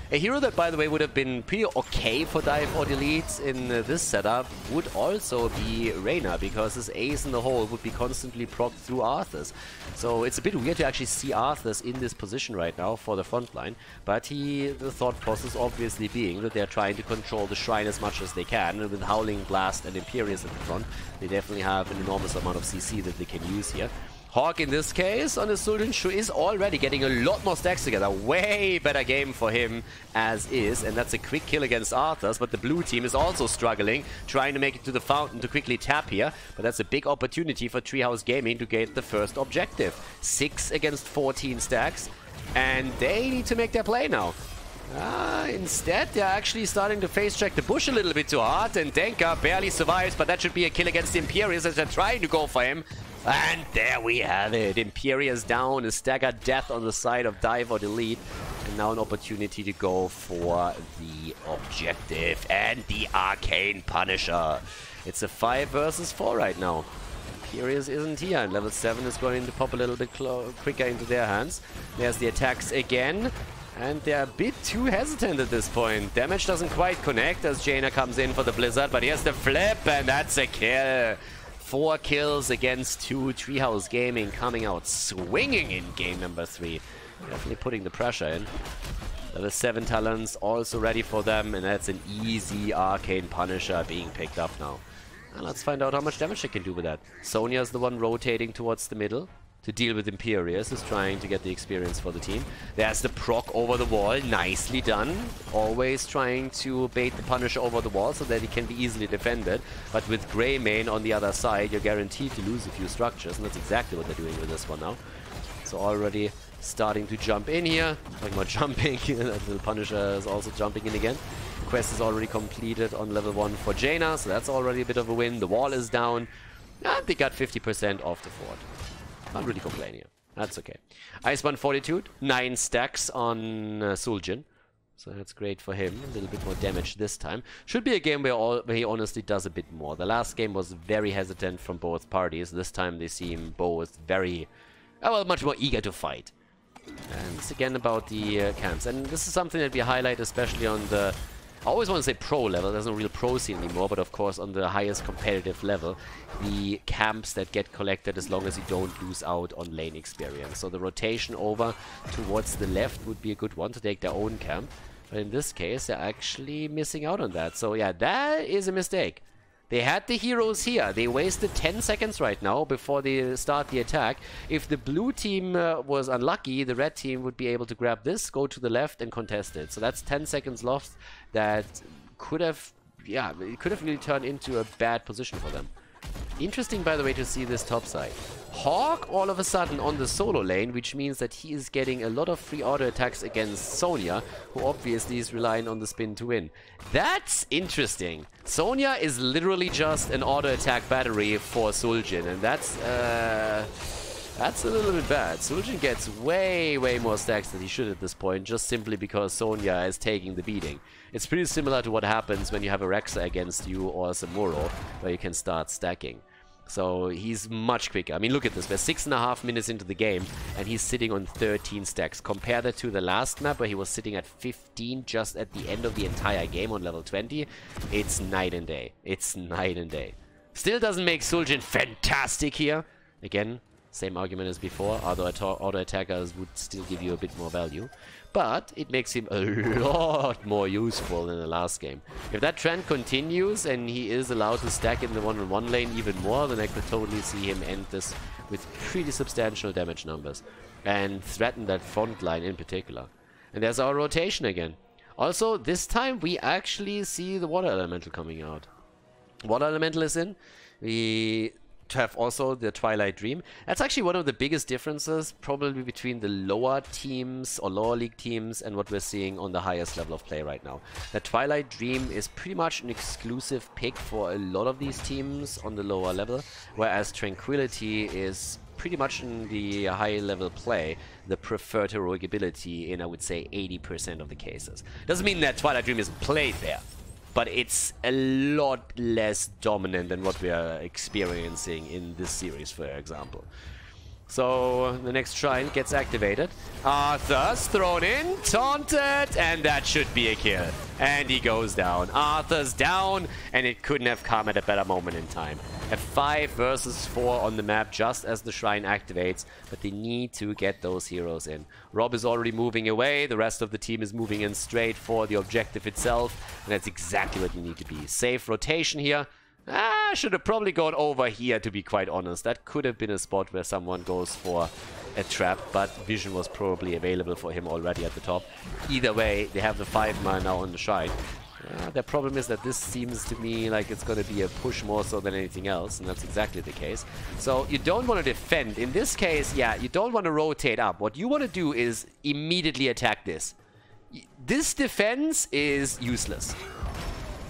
Speaker 1: A hero that, by the way, would have been pretty okay for dive or delete in this setup would also be Reyna, because his ace in the hole would be constantly procced through Arthas. So it's a bit weird to actually see Arthas in this position right now for the front line, but the thought process obviously being that they're trying to control the shrine as much as they can, and with Howling Blast and Imperius at the front, they definitely have an enormous amount of CC that they can use here. Hawk, in this case, on his Suljin, is already getting a lot more stacks together. Way better game for him as is, and that's a quick kill against Arthas, but the blue team is also struggling, trying to make it to the fountain to quickly tap here, but that's a big opportunity for Treehouse Gaming to get the first objective. 6 against 14 stacks, and they need to make their play now. Instead, they're actually starting to face check the bush a little bit too hard, and Denka barely survives, but that should be a kill against the Imperius as they're trying to go for him. And there we have it. Imperius down, a staggered death on the side of dive or delete. And now an opportunity to go for the objective and the Arcane Punisher. It's a 5 versus 4 right now. Imperius isn't here, and level 7 is going to pop a little bit quicker into their hands. There's the attacks again. And they're a bit too hesitant at this point. Damage doesn't quite connect as Jaina comes in for the Blizzard, but here's the flip, and that's a kill. 4 kills against 2. Treehouse Gaming coming out swinging in game number 3. Definitely putting the pressure in. Level 7 talents also ready for them, and that's an easy Arcane Punisher being picked up now. And let's find out how much damage they can do with that. Sonya's the one rotating towards the middle to deal with Imperius, is trying to get the experience for the team. There's the proc over the wall, nicely done. Always trying to bait the Punisher over the wall so that he can be easily defended. But with Greymane on the other side, you're guaranteed to lose a few structures, and that's exactly what they're doing with this one now. So already starting to jump in here. Talking about jumping, the Punisher is also jumping in again. The quest is already completed on level 1 for Jaina, so that's already a bit of a win. The wall is down, and they got 50% off the fort. Can't really complain here. That's okay. Iceborne Fortitude, 9 stacks on Suljin. So that's great for him. A little bit more damage this time. Should be a game where he honestly does a bit more. The last game was very hesitant from both parties. This time they seem both very, well, much more eager to fight. And it's again about the camps. And this is something that we highlight especially on the, I always want to say pro level. There's no real pro scene anymore, but of course on the highest competitive level, the camps that get collected as long as you don't lose out on lane experience. So the rotation over towards the left would be a good one to take their own camp. But in this case, they're actually missing out on that. So yeah, that is a mistake. They had the heroes here. They wasted 10 seconds right now before they start the attack. If the blue team was unlucky, the red team would be able to grab this, go to the left and contest it. So that's 10 seconds lost that could have, yeah, it could have really turned into a bad position for them. Interesting, by the way, to see this top side. Hawk all of a sudden on the solo lane, which means that he is getting a lot of free auto attacks against Sonya, who obviously is relying on the spin to win. That's interesting. Sonya is literally just an auto attack battery for Suljin, and that's a little bit bad. Suljin gets way more stacks than he should at this point, just simply because Sonya is taking the beating. It's pretty similar to what happens when you have a Rexa against you or Samuro, where you can start stacking. So he's much quicker. I mean, look at this. We're 6.5 minutes into the game, and he's sitting on 13 stacks. Compare that to the last map, where he was sitting at 15 just at the end of the entire game on level 20. It's night and day. It's night and day. Still doesn't make Suljin fantastic here. Again, same argument as before. Although auto attackers would still give you a bit more value. But it makes him a lot more useful than the last game. If that trend continues and he is allowed to stack in the one-on-one lane even more, then I could totally see him end this with pretty substantial damage numbers. And threaten that front line in particular. And there's our rotation again. Also, this time we actually see the Water Elemental coming out. Water Elemental is in. We have also the Twilight Dream. That's actually one of the biggest differences probably between the lower teams or lower league teams and what we're seeing on the highest level of play right now. The Twilight Dream is pretty much an exclusive pick for a lot of these teams on the lower level, whereas Tranquility is pretty much in the high level play the preferred heroic ability in, I would say, 80% of the cases. Doesn't mean that Twilight Dream isn't played there, but it's a lot less dominant than what we are experiencing in this series, for example. So the next shrine gets activated. Arthur's thrown in, taunted, and that should be a kill. And he goes down. Arthur's down, and it couldn't have come at a better moment in time. A 5 versus 4 on the map just as the shrine activates, but they need to get those heroes in. Rob is already moving away, the rest of the team is moving in straight for the objective itself, and that's exactly what you need to be. Safe rotation here. Should have probably gone over here, to be quite honest. That could have been a spot where someone goes for a trap, but vision was probably available for him already at the top. Either way, they have the 5-man now on the shrine. The problem is that this seems to me like it's going to be a push more so than anything else, and that's exactly the case. So you don't want to defend. In this case, yeah, you don't want to rotate up. What you want to do is immediately attack this. This defense is useless.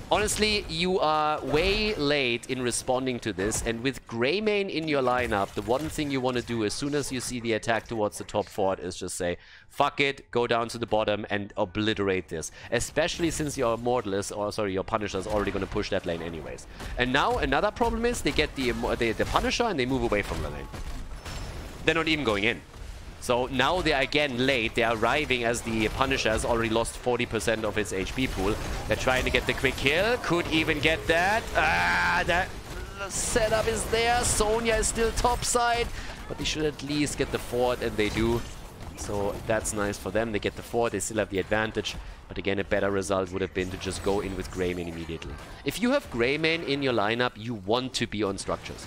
Speaker 1: Honestly, you are way late in responding to this, and with Greymane in your lineup, the one thing you want to do as soon as you see the attack towards the top fort is just say, fuck it, go down to the bottom and obliterate this. Especially since your Immortal is, or sorry, your Punisher is already going to push that lane anyways. And now another problem is they get the Punisher and they move away from the lane. They're not even going in. So now they're again late. They're arriving as the Punisher has already lost 40% of its HP pool. They're trying to get the quick kill. Could even get that. That setup is there. Sonya is still topside. But they should at least get the fort, and they do. So that's nice for them. They get the fort. They still have the advantage. But again, a better result would have been to just go in with Greymane immediately. If you have Greymane in your lineup, you want to be on structures.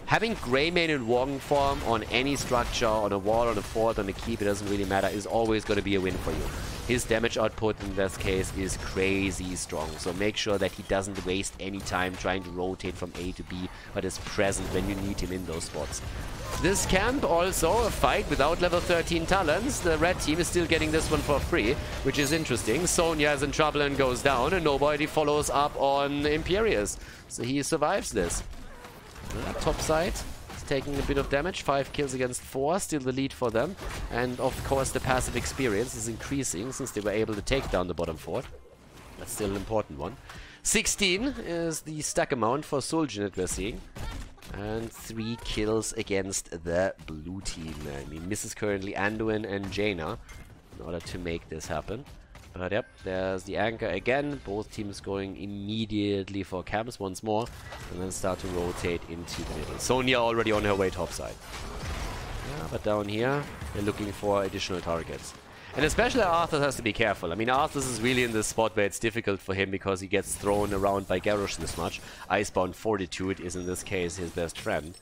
Speaker 1: Having Greymane in Wong form on any structure, on a wall, on a fort, on a keep, it doesn't really matter, is always going to be a win for you. His damage output in this case is crazy strong, so make sure that he doesn't waste any time trying to rotate from A to B, but is present when you need him in those spots. This camp also a fight without level 13 talents. The red team is still getting this one for free, which is interesting. Sonya is in trouble and goes down, and nobody follows up on Imperius, so he survives this. Top side, taking a bit of damage. 5 kills against 4, still the lead for them. And of course the passive experience is increasing since they were able to take down the bottom fort. That's still an important one. 16 is the stack amount for Suljin that we're seeing. And 3 kills against the blue team. And he misses currently Anduin and Jaina in order to make this happen. But yep, there's the anchor again. Both teams going immediately for camps once more. And then start to rotate into the middle. Sonya already on her way topside. Yeah, but down here, they're looking for additional targets. And especially Arthur has to be careful. I mean, Arthur is really in this spot where it's difficult for him because he gets thrown around by Garrosh this much. Icebound Fortitude is in this case his best friend.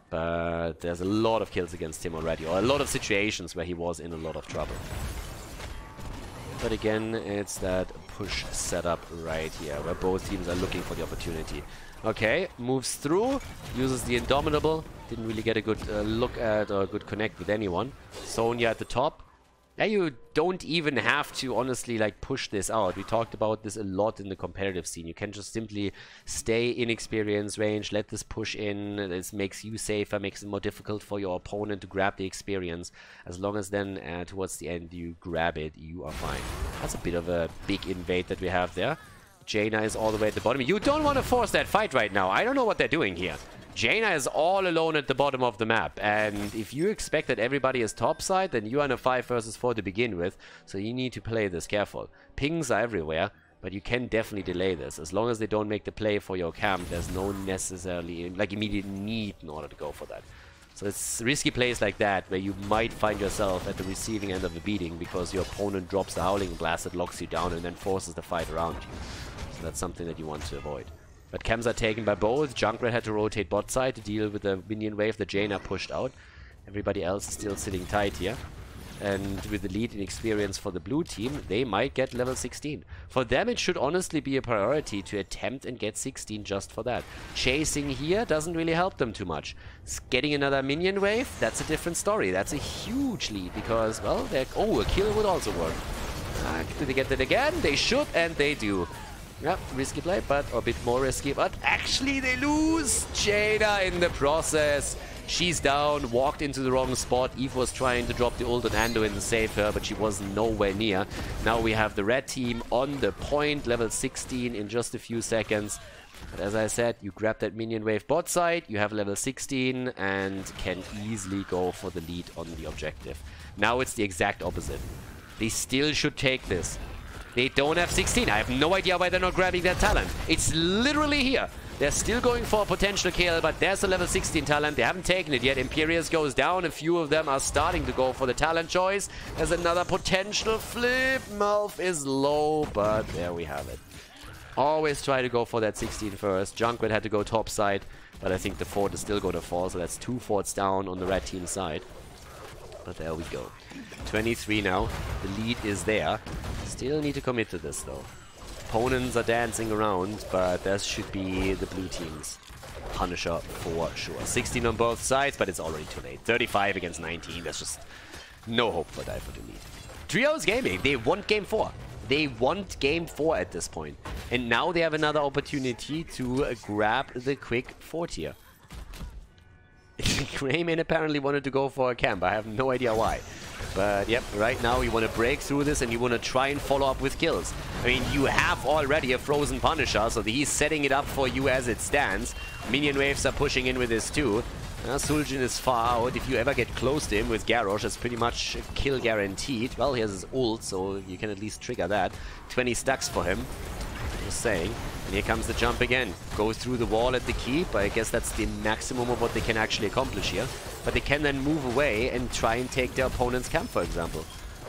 Speaker 1: But there's a lot of kills against him already, or a lot of situations where he was in a lot of trouble. But again, it's that push setup right here, where both teams are looking for the opportunity. Okay, moves through, uses the Indomitable. Didn't really get a good look at or a good connect with anyone. Sonya at the top. Yeah, you don't even have to honestly like push this out. We talked about this a lot in the competitive scene. You can just simply stay in experience range, let this push in. This makes you safer, makes it more difficult for your opponent to grab the experience. As long as then towards the end you grab it, you are fine. That's a bit of a big invade that we have there. Jaina is all the way at the bottom. You don't want to force that fight right now. I don't know what they're doing here. Jaina is all alone at the bottom of the map, and if you expect that everybody is topside, then you are in a 5 versus 4 to begin with, so you need to play this careful. Pings are everywhere, but you can definitely delay this. As long as they don't make the play for your camp, there's no necessarily, like, immediate need in order to go for that. So it's risky plays like that, where you might find yourself at the receiving end of a beating because your opponent drops the Howling Blast that locks you down and then forces the fight around you. So that's something that you want to avoid. But camps are taken by both. Junkrat had to rotate bot side to deal with the minion wave that Jaina pushed out. Everybody else is still sitting tight here. And with the lead in experience for the blue team, they might get level 16. For them, it should honestly be a priority to attempt and get 16 just for that. Chasing here doesn't really help them too much. Getting another minion wave, that's a different story. That's a huge lead because, well, oh, a kill would also work. Do they get that again? They should, and they do. Yep, risky play, but a bit more risky. But actually, they lose Jaina in the process. She's down, walked into the wrong spot. Eve was trying to drop the ult on Anduin to save her, but she was nowhere near. Now we have the red team on the point, level 16 in just a few seconds. But as I said, you grab that minion wave bot side, you have level 16 and can easily go for the lead on the objective. Now it's the exact opposite. They still should take this. They don't have 16. I have no idea why they're not grabbing that talent. It's literally here. They're still going for a potential kill, but there's a level 16 talent. They haven't taken it yet. Imperius goes down. A few of them are starting to go for the talent choice. There's another potential flip. Malf is low, but there we have it. Always try to go for that 16 first. Junkrat had to go top side, but I think the fort is still going to fall, so that's 2 forts down on the red team side. But there we go. 23 now. The lead is there. Still need to commit to this, though. Opponents are dancing around, but that should be the blue team's Punisher for sure. 16 on both sides, but it's already too late. 35 against 19. There's just no hope for that for the lead. Trios Gaming, they want Game 4. They want Game 4 at this point. And now they have another opportunity to grab the quick 4 tier. Greyman apparently wanted to go for a camp. I have no idea why. But yep, right now you want to break through this and you want to try and follow up with kills. I mean, you have already a frozen Punisher, so he's setting it up for you as it stands. Minion waves are pushing in with this too. Suljin is far out. If you ever get close to him with Garrosh, it's pretty much a kill guaranteed. Well, he has his ult, so you can at least trigger that. 20 stacks for him. Just saying. And here comes the jump again. Goes through the wall at the keep. I guess that's the maximum of what they can actually accomplish here. But they can then move away and try and take their opponent's camp, for example.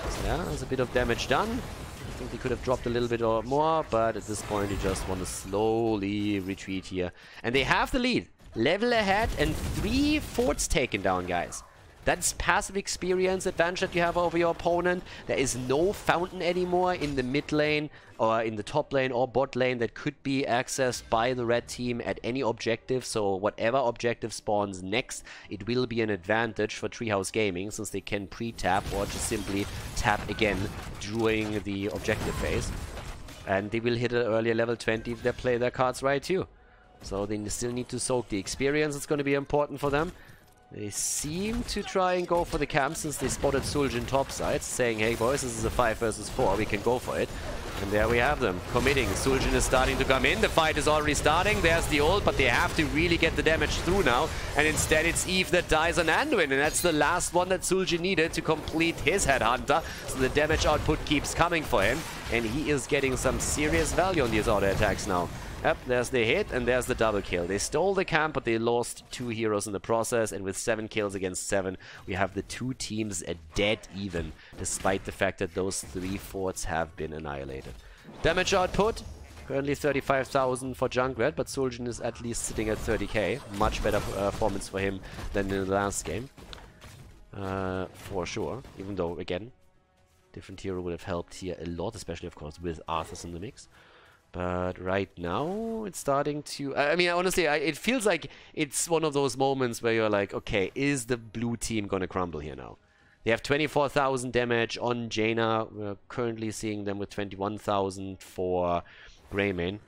Speaker 1: So yeah, there's a bit of damage done. I think they could have dropped a little bit or more, but at this point you just want to slowly retreat here. And they have the lead. Level ahead and 3 forts taken down, guys. That's passive experience advantage that you have over your opponent. There is no fountain anymore in the mid lane or in the top lane or bot lane that could be accessed by the red team at any objective. So whatever objective spawns next, it will be an advantage for Treehouse Gaming since they can pre-tap or just simply tap again during the objective phase. And they will hit an earlier level 20 if they play their cards right too. So they still need to soak the experience. It's going to be important for them. They seem to try and go for the camp since they spotted Suljin topside, saying, hey boys, this is a 5 versus 4, we can go for it. And there we have them, committing. Suljin is starting to come in, the fight is already starting, there's the ult, but they have to really get the damage through now. And instead it's Eve that dies on Anduin, and that's the last one that Suljin needed to complete his Headhunter. So the damage output keeps coming for him, and he is getting some serious value on these auto attacks now. Yep, there's the hit, and there's the double kill. They stole the camp, but they lost 2 heroes in the process, and with 7 kills against 7, we have the 2 teams at dead even, despite the fact that those 3 forts have been annihilated. Damage output, currently 35,000 for Junkrat, but Suljin is at least sitting at 30k. Much better performance for him than in the last game, for sure, even though, again, different hero would have helped here a lot, especially, of course, with Arthas in the mix. But right now, it's starting to... I mean, honestly, it feels like it's one of those moments where you're like, okay, is the blue team going to crumble here now? They have 24,000 damage on Jaina. We're currently seeing them with 21,000 for Greymane.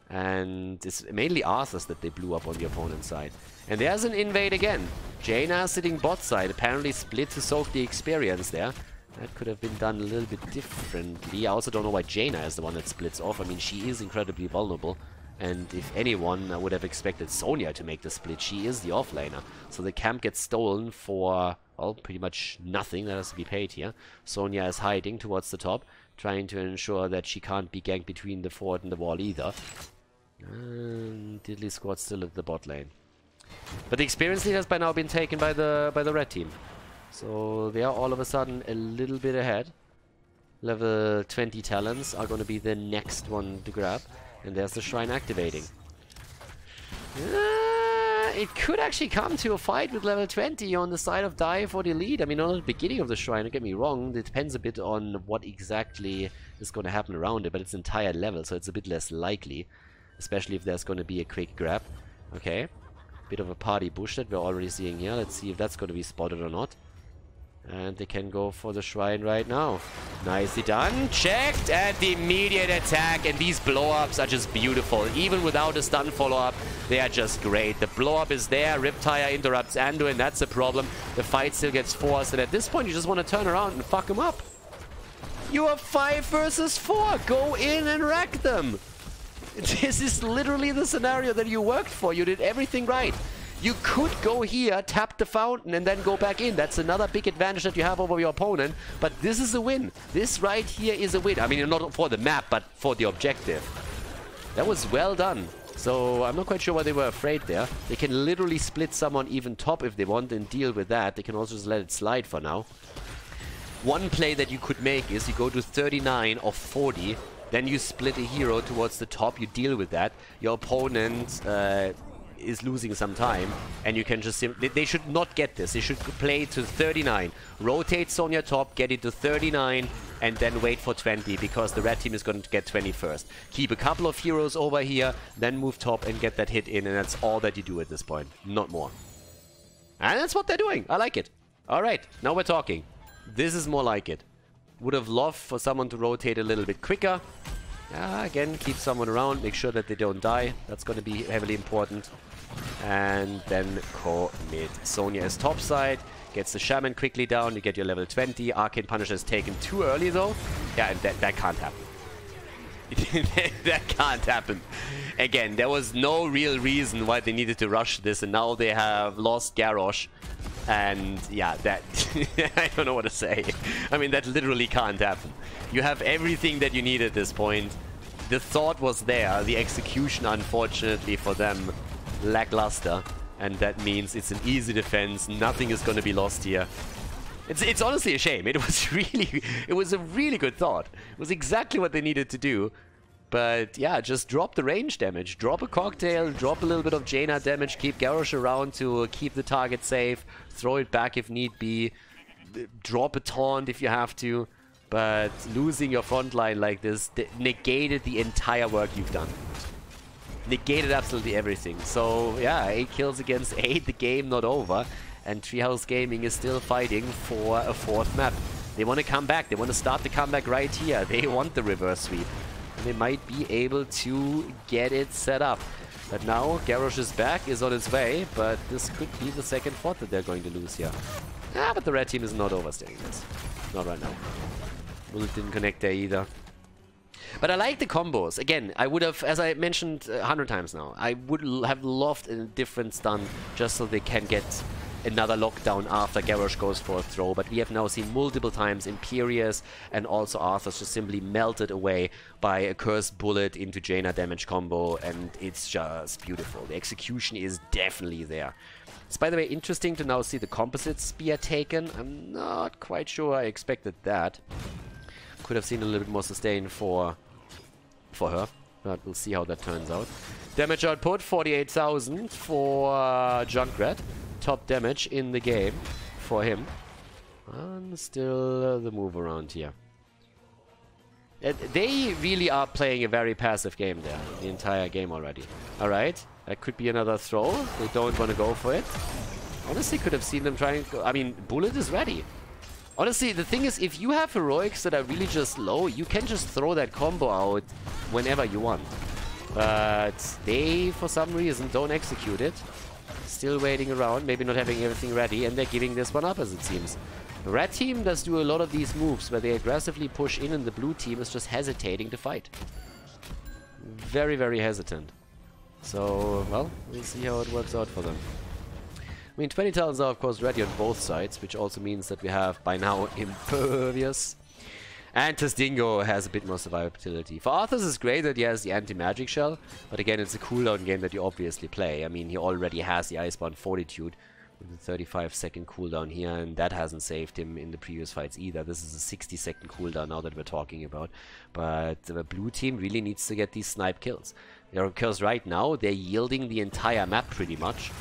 Speaker 1: And it's mainly Arthas that they blew up on the opponent's side. And there's an invade again. Jaina sitting bot side, apparently split to soak the experience there. That could have been done a little bit differently. I also don't know why Jaina is the one that splits off. I mean, she is incredibly vulnerable. And if anyone, I would have expected Sonya to make the split. She is the offlaner. So the camp gets stolen for, well, pretty much nothing that has to be paid here. Sonya is hiding towards the top, trying to ensure that she can't be ganked between the fort and the wall either. And Diddley squad still at the bot lane. But the experience lead has by now been taken by the red team. So they are all of a sudden a little bit ahead. Level 20 talents are going to be the next one to grab. And there's the shrine activating. It could actually come to a fight with level 20 on the side of Dai for the lead. I mean, on the beginning of the shrine, don't get me wrong, it depends a bit on what exactly is going to happen around it, but it's entire level, so it's a bit less likely. Especially if there's going to be a quick grab. Okay. Bit of a party bush that we're already seeing here. Let's see if that's going to be spotted or not. And they can go for the shrine right now. Nicely done. Checked, and the immediate attack. And these blow-ups are just beautiful. Even without a stun follow-up, they are just great. The blow-up is there. Riptire interrupts Anduin. That's a problem. The fight still gets forced. And at this point, you just want to turn around and fuck them up. You are 5 versus 4. Go in and wreck them. This is literally the scenario that you worked for. You did everything right. You could go here, tap the fountain, and then go back in. That's another big advantage that you have over your opponent. But this is a win. This right here is a win. I mean, not for the map, but for the objective. That was well done. So I'm not quite sure why they were afraid there. They can literally split someone even top if they want and deal with that. They can also just let it slide for now. One play that you could make is you go to 39 or 40. Then you split a hero towards the top. You deal with that. Your opponent... is losing some time, and you can just they should not get this. They should play to 39, rotate Sonya top, get it to 39, and then wait for 20, because the red team is going to get 20 first. Keep a couple of heroes over here, then move top and get that hit in, and that's all that you do at this point, not more. And that's what they're doing. I like it. All right, now we're talking. This is more like it. Would have loved for someone to rotate a little bit quicker. Again, keep someone around, make sure that they don't die. That's going to be heavily important. And then commit. Sonya is topside, gets the Shaman quickly down, you get your level 20. Arcane Punisher is taken too early though. Yeah, and that can't happen. That can't happen. Again, there was no real reason why they needed to rush this, and now they have lost Garrosh. And yeah, that... I don't know what to say. I mean, that literally can't happen. You have everything that you need at this point. The thought was there. The execution, unfortunately for them, lackluster. And that means it's an easy defense. Nothing is going to be lost here. It's honestly a shame. It was a really good thought. It was exactly what they needed to do. But yeah, just drop the range damage. Drop a cocktail, drop a little bit of Jaina damage, keep Garrosh around to keep the target safe, throw it back if need be, drop a taunt if you have to. But losing your front line like this negated the entire work you've done. Negated absolutely everything. So yeah, 8 kills against 8, the game not over. And Treehouse Gaming is still fighting for a 4th map. They want to come back. They want to start the comeback right here. They want the reverse sweep. And they might be able to get it set up. But now Garrosh is back, is on its way, but this could be the second fort that they're going to lose here. Ah, but the red team is not overstaying this. Not right now. Bullet didn't connect there either. But I like the combos. Again, I would have, as I mentioned 100 times now, I would have loved a different stun just so they can get another lockdown after Garrosh goes for a throw. But we have now seen multiple times Imperius and also Arthas just simply melted away by a cursed bullet into Jaina damage combo, and it's just beautiful. The execution is definitely there. It's, by the way, interesting to now see the composite spear taken. I'm not quite sure I expected that. Could have seen a little bit more sustain for her, but we'll see how that turns out. Damage output 48,000 for Junkrat. Top damage in the game for him. And still the move around here. They really are playing a very passive game there, the entire game already. Alright, that could be another throw. They don't want to go for it. Honestly, could have seen them trying. I mean, Bullet is ready. Honestly, the thing is, if you have heroics that are really just low, you can just throw that combo out whenever you want. But they, for some reason, don't execute it. Still waiting around, maybe not having everything ready, and they're giving this one up, as it seems. The red team does do a lot of these moves where they aggressively push in, and the blue team is just hesitating to fight. Very, very hesitant. So, well, we'll see how it works out for them. I mean, 20 talents are, of course, ready on both sides, which also means that we have, by now, Impervious. And Testdingo has a bit more survivability. For Arthas, it's great that he has the anti-magic shell, but again, it's a cooldown game that you obviously play. I mean, he already has the Icebound Fortitude with a 35-second cooldown here, and that hasn't saved him in the previous fights either. This is a 60-second cooldown now that we're talking about. But the blue team really needs to get these snipe kills. Because right now, they're yielding the entire map pretty much.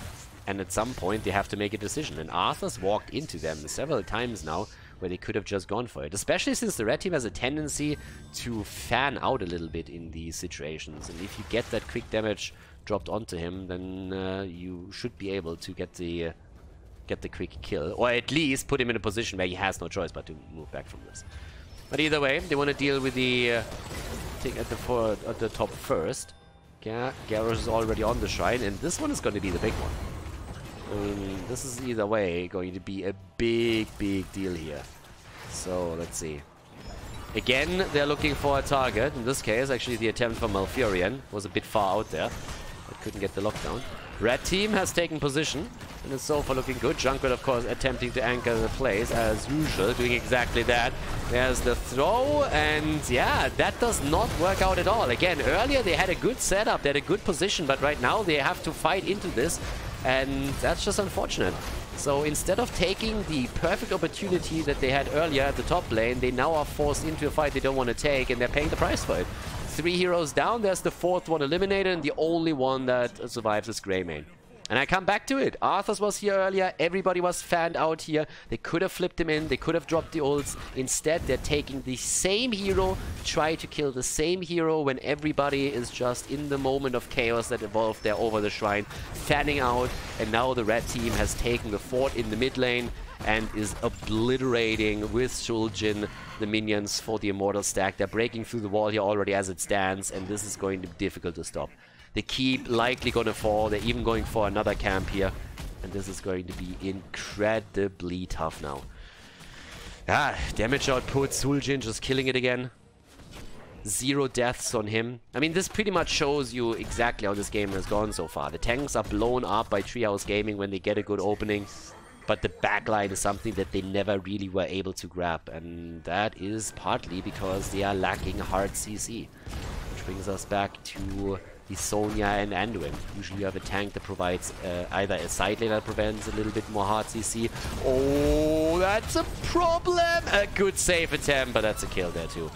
Speaker 1: And at some point, they have to make a decision. And Arthas walked into them several times now, where they could have just gone for it. Especially since the red team has a tendency to fan out a little bit in these situations. And if you get that quick damage dropped onto him, then you should be able to get the quick kill. Or at least put him in a position where he has no choice but to move back from this. But either way, they want to deal with the thing at the top first. Garrosh is already on the shrine, and this one is going to be the big one. I mean, this is either way going to be a big, big deal here. So, let's see. Again, they're looking for a target. In this case, actually, the attempt from Malfurion was a bit far out there. But couldn't get the lockdown. Red team has taken position, and it's so far looking good. Junkrat, of course, attempting to anchor the place, as usual, doing exactly that. There's the throw, and yeah, that does not work out at all. Again, earlier they had a good setup, they had a good position, but right now they have to fight into this. And that's just unfortunate. So instead of taking the perfect opportunity that they had earlier at the top lane, they now are forced into a fight they don't want to take, and they're paying the price for it. 3 heroes down, there's the 4th one eliminated, and the only one that survives is Greymane. And I come back to it. Arthas was here earlier. Everybody was fanned out here. They could have flipped him in. They could have dropped the ults. Instead, they're taking the same hero, try to kill the same hero when everybody is just in the moment of chaos that evolved there over the shrine, fanning out. And now the red team has taken the fort in the mid lane and is obliterating with Shul'jin the minions for the Immortal stack. They're breaking through the wall here already as it stands, and this is going to be difficult to stop. The keep likely gonna fall. They're even going for another camp here. And this is going to be incredibly tough now. Ah, damage output. Shul'jin just killing it again. 0 deaths on him. I mean, this pretty much shows you exactly how this game has gone so far. The tanks are blown up by Treehouse Gaming when they get a good opening. But the backline is something that they never really were able to grab. And that is partly because they are lacking hard CC. Which brings us back to the Sonya and Anduin. Usually you have a tank that provides either a side lane that prevents a little bit more hard CC. Oh, that's a problem! A good save attempt, but that's a kill there too.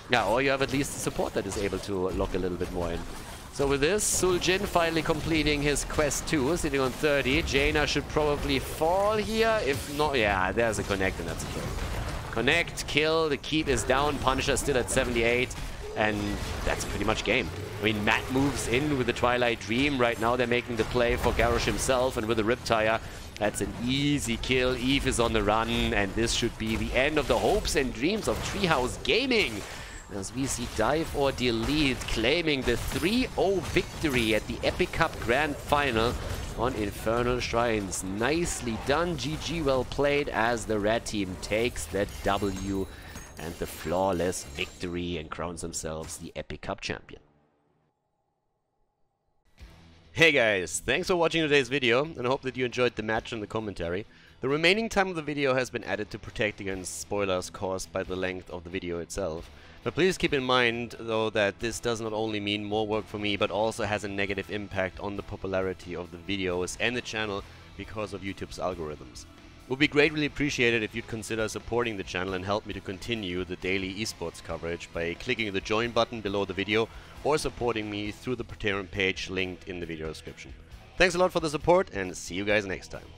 Speaker 1: Yeah, or you have at least a support that is able to lock a little bit more in. So with this, Shul'jin finally completing his quest 2, sitting on 30. Jaina should probably fall here. If not, yeah, there's a connect and that's a kill. Connect, kill, the keep is down, Punisher still at 78. And that's pretty much game. I mean, Matt moves in with the Twilight Dream. Right now they're making the play for Garrosh himself, and with the Riptire, that's an easy kill. Eve is on the run, and this should be the end of the hopes and dreams of Treehouse Gaming. as we see Dive or Delete claiming the 3-0 victory at the Epic Cup Grand Final on Infernal Shrines. Nicely done, GG, well played, as the red team takes the W and the flawless victory and crowns themselves the Epic Cup champion. Hey guys, thanks for watching today's video, and I hope that you enjoyed the match and the commentary. The remaining time of the video has been added to protect against spoilers caused by the length of the video itself. But please keep in mind, though, that this does not only mean more work for me, but also has a negative impact on the popularity of the videos and the channel because of YouTube's algorithms. It would be greatly appreciated if you'd consider supporting the channel and help me to continue the daily esports coverage by clicking the join button below the video or supporting me through the Patreon page linked in the video description. Thanks a lot for the support, and see you guys next time.